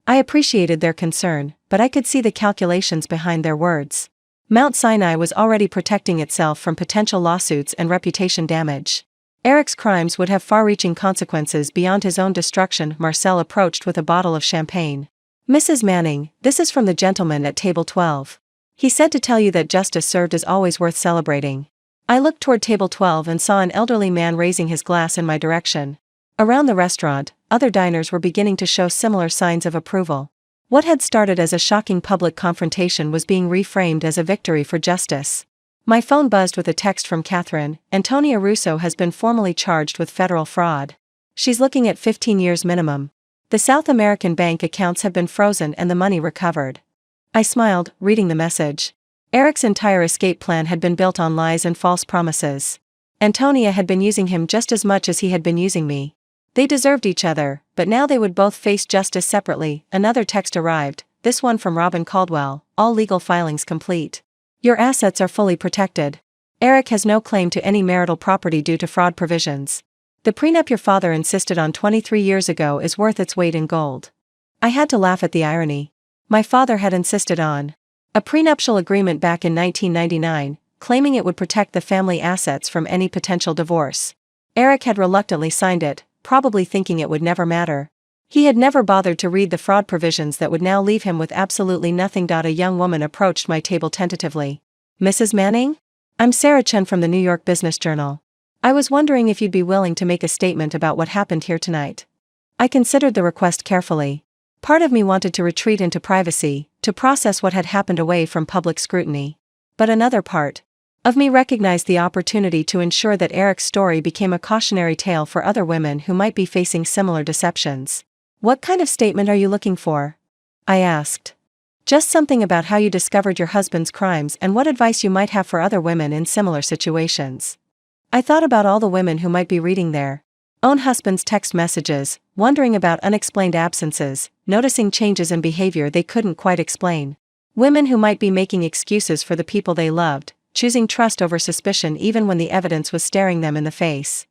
S1: I appreciated their concern, but I could see the calculations behind their words. Mount Sinai was already protecting itself from potential lawsuits and reputation damage. Eric's crimes would have far-reaching consequences beyond his own destruction. Marcel approached with a bottle of champagne. Mrs. Manning, this is from the gentleman at table 12. He said to tell you that justice served is always worth celebrating. I looked toward table 12 and saw an elderly man raising his glass in my direction. Around the restaurant, other diners were beginning to show similar signs of approval. What had started as a shocking public confrontation was being reframed as a victory for justice. My phone buzzed with a text from Catherine. Antonia Russo has been formally charged with federal fraud. She's looking at 15 years minimum. The South American bank accounts have been frozen and the money recovered. I smiled, reading the message. Eric's entire escape plan had been built on lies and false promises. Antonia had been using him just as much as he had been using me. They deserved each other, but now they would both face justice separately. Another text arrived, this one from Robin Caldwell, all legal filings complete. Your assets are fully protected. Eric has no claim to any marital property due to fraud provisions. The prenup your father insisted on 23 years ago is worth its weight in gold. I had to laugh at the irony. My father had insisted on a prenuptial agreement back in 1999, claiming it would protect the family assets from any potential divorce. Eric had reluctantly signed it, probably thinking it would never matter. He had never bothered to read the fraud provisions that would now leave him with absolutely nothing. A young woman approached my table tentatively. Mrs. Manning? I'm Sarah Chen from the New York Business Journal. I was wondering if you'd be willing to make a statement about what happened here tonight. I considered the request carefully. Part of me wanted to retreat into privacy, to process what had happened away from public scrutiny. But another part of me recognized the opportunity to ensure that Eric's story became a cautionary tale for other women who might be facing similar deceptions. What kind of statement are you looking for? I asked. Just something about how you discovered your husband's crimes and what advice you might have for other women in similar situations. I thought about all the women who might be reading their own husband's text messages, wondering about unexplained absences, noticing changes in behavior they couldn't quite explain. Women who might be making excuses for the people they loved, choosing trust over suspicion even when the evidence was staring them in the face.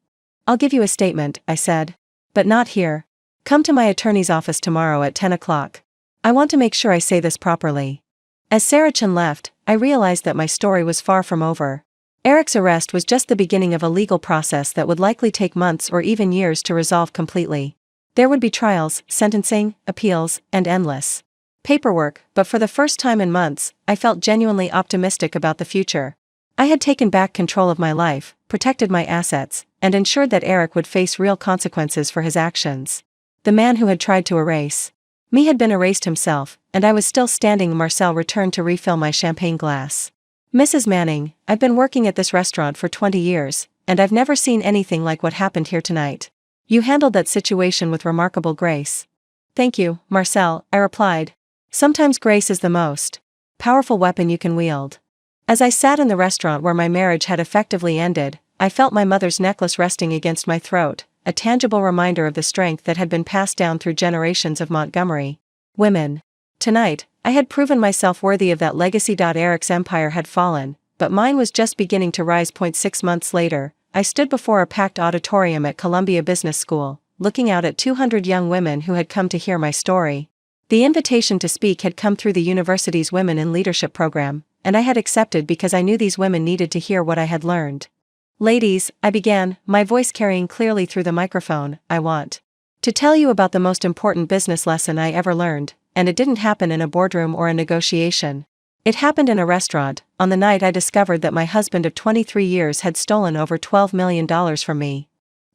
S1: I'll give you a statement, I said. But not here. Come to my attorney's office tomorrow at 10 o'clock. I want to make sure I say this properly. As Sarah Chen left, I realized that my story was far from over. Eric's arrest was just the beginning of a legal process that would likely take months or even years to resolve completely. There would be trials, sentencing, appeals, and endless paperwork, but for the first time in months, I felt genuinely optimistic about the future. I had taken back control of my life, protected my assets, and ensured that Eric would face real consequences for his actions. The man who had tried to erase me had been erased himself, and I was still standing. Marcel returned to refill my champagne glass. Mrs. Manning, I've been working at this restaurant for 20 years, and I've never seen anything like what happened here tonight. You handled that situation with remarkable grace. Thank you, Marcel, I replied. Sometimes grace is the most powerful weapon you can wield. As I sat in the restaurant where my marriage had effectively ended, I felt my mother's necklace resting against my throat, a tangible reminder of the strength that had been passed down through generations of Montgomery women. Tonight, I had proven myself worthy of that legacy. Eric's empire had fallen, but mine was just beginning to rise. 6 months later, I stood before a packed auditorium at Columbia Business School, looking out at 200 young women who had come to hear my story. The invitation to speak had come through the university's Women in Leadership program, and I had accepted because I knew these women needed to hear what I had learned. Ladies, I began, my voice carrying clearly through the microphone, I want to tell you about the most important business lesson I ever learned, and it didn't happen in a boardroom or a negotiation. It happened in a restaurant, on the night I discovered that my husband of 23 years had stolen over $12 million from me.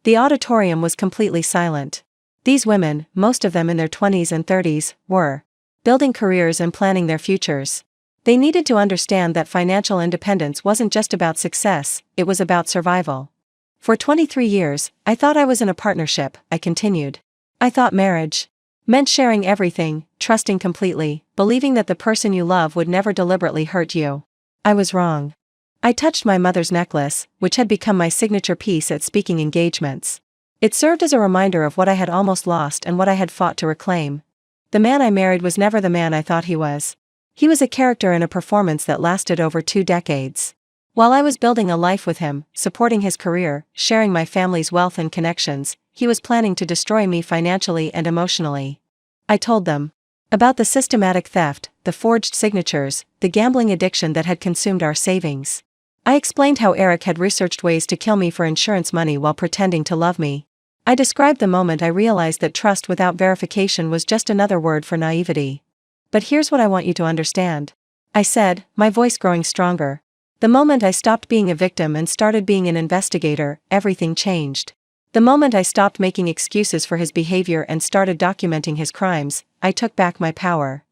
S1: The auditorium was completely silent. These women, most of them in their 20s and 30s, were building careers and planning their futures. They needed to understand that financial independence wasn't just about success, it was about survival. For 23 years, I thought I was in a partnership, I continued. I thought marriage meant sharing everything, trusting completely, believing that the person you love would never deliberately hurt you. I was wrong. I touched my mother's necklace, which had become my signature piece at speaking engagements. It served as a reminder of what I had almost lost and what I had fought to reclaim. The man I married was never the man I thought he was. He was a character in a performance that lasted over 2 decades. While I was building a life with him, supporting his career, sharing my family's wealth and connections, he was planning to destroy me financially and emotionally. I told them about the systematic theft, the forged signatures, the gambling addiction that had consumed our savings. I explained how Eric had researched ways to kill me for insurance money while pretending to love me. I described the moment I realized that trust without verification was just another word for naivety. But here's what I want you to understand, I said, my voice growing stronger. The moment I stopped being a victim and started being an investigator, everything changed. The moment I stopped making excuses for his behavior and started documenting his crimes, I took back my power.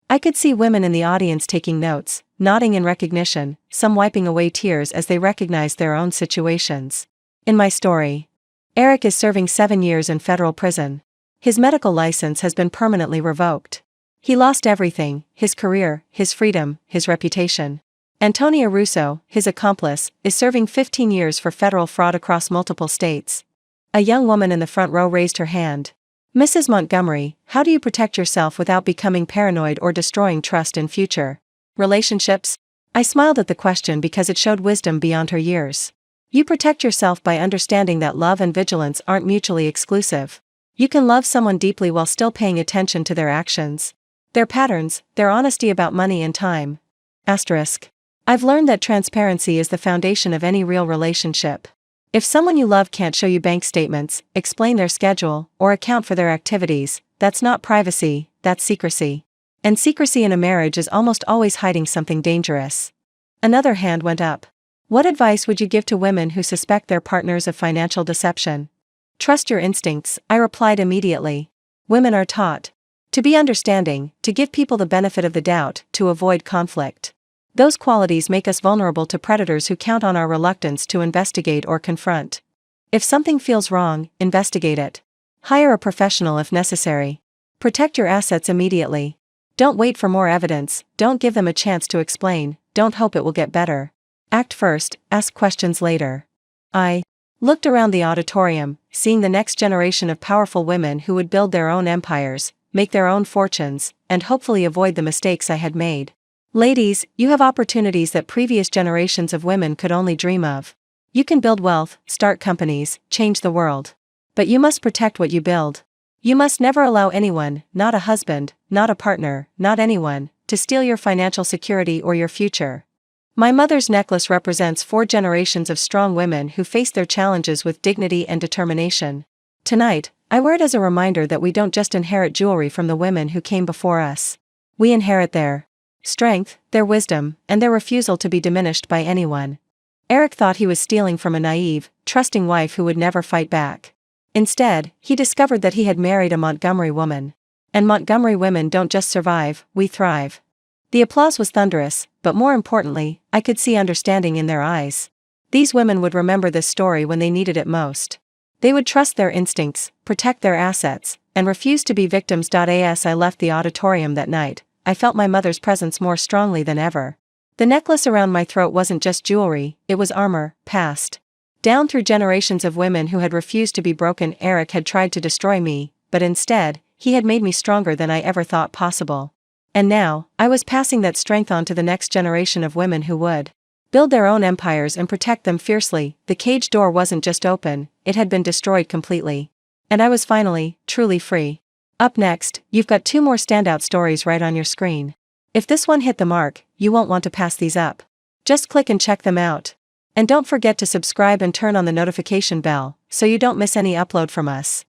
S1: I could see women in the audience taking notes, nodding in recognition, some wiping away tears as they recognized their own situations. In my story, Eric is serving 7 years in federal prison. His medical license has been permanently revoked. He lost everything, his career, his freedom, his reputation. Antonia Russo, his accomplice, is serving 15 years for federal fraud across multiple states. A young woman in the front row raised her hand. Mrs. Montgomery, how do you protect yourself without becoming paranoid or destroying trust in future relationships? I smiled at the question because it showed wisdom beyond her years. You protect yourself by understanding that love and vigilance aren't mutually exclusive. You can love someone deeply while still paying attention to their actions, their patterns, their honesty about money and time. Asterisk. I've learned that transparency is the foundation of any real relationship. If someone you love can't show you bank statements, explain their schedule, or account for their activities, that's not privacy, that's secrecy. And secrecy in a marriage is almost always hiding something dangerous. Another hand went up. What advice would you give to women who suspect their partners of financial deception? Trust your instincts, I replied immediately. Women are taught to be understanding, to give people the benefit of the doubt, to avoid conflict. Those qualities make us vulnerable to predators who count on our reluctance to investigate or confront. If something feels wrong, investigate it. Hire a professional if necessary. Protect your assets immediately. Don't wait for more evidence, don't give them a chance to explain, don't hope it will get better. Act first, ask questions later. I looked around the auditorium, seeing the next generation of powerful women who would build their own empires, make their own fortunes, and hopefully avoid the mistakes I had made. Ladies, you have opportunities that previous generations of women could only dream of. You can build wealth, start companies, change the world. But you must protect what you build. You must never allow anyone, not a husband, not a partner, not anyone, to steal your financial security or your future. My mother's necklace represents 4 generations of strong women who faced their challenges with dignity and determination. Tonight, I wear it as a reminder that we don't just inherit jewelry from the women who came before us. We inherit their strength, their wisdom, and their refusal to be diminished by anyone. Eric thought he was stealing from a naive, trusting wife who would never fight back. Instead, he discovered that he had married a Montgomery woman. And Montgomery women don't just survive, we thrive. The applause was thunderous, but more importantly, I could see understanding in their eyes. These women would remember this story when they needed it most. They would trust their instincts, protect their assets, and refuse to be victims. As I left the auditorium that night, I felt my mother's presence more strongly than ever. The necklace around my throat wasn't just jewelry, it was armor, passed down through generations of women who had refused to be broken. Eric had tried to destroy me, but instead, he had made me stronger than I ever thought possible. And now, I was passing that strength on to the next generation of women who would build their own empires and protect them fiercely. The cage door wasn't just open, it had been destroyed completely. And I was finally, truly free. Up next, you've got 2 more standout stories right on your screen. If this one hit the mark, you won't want to pass these up. Just click and check them out. And don't forget to subscribe and turn on the notification bell, so you don't miss any upload from us.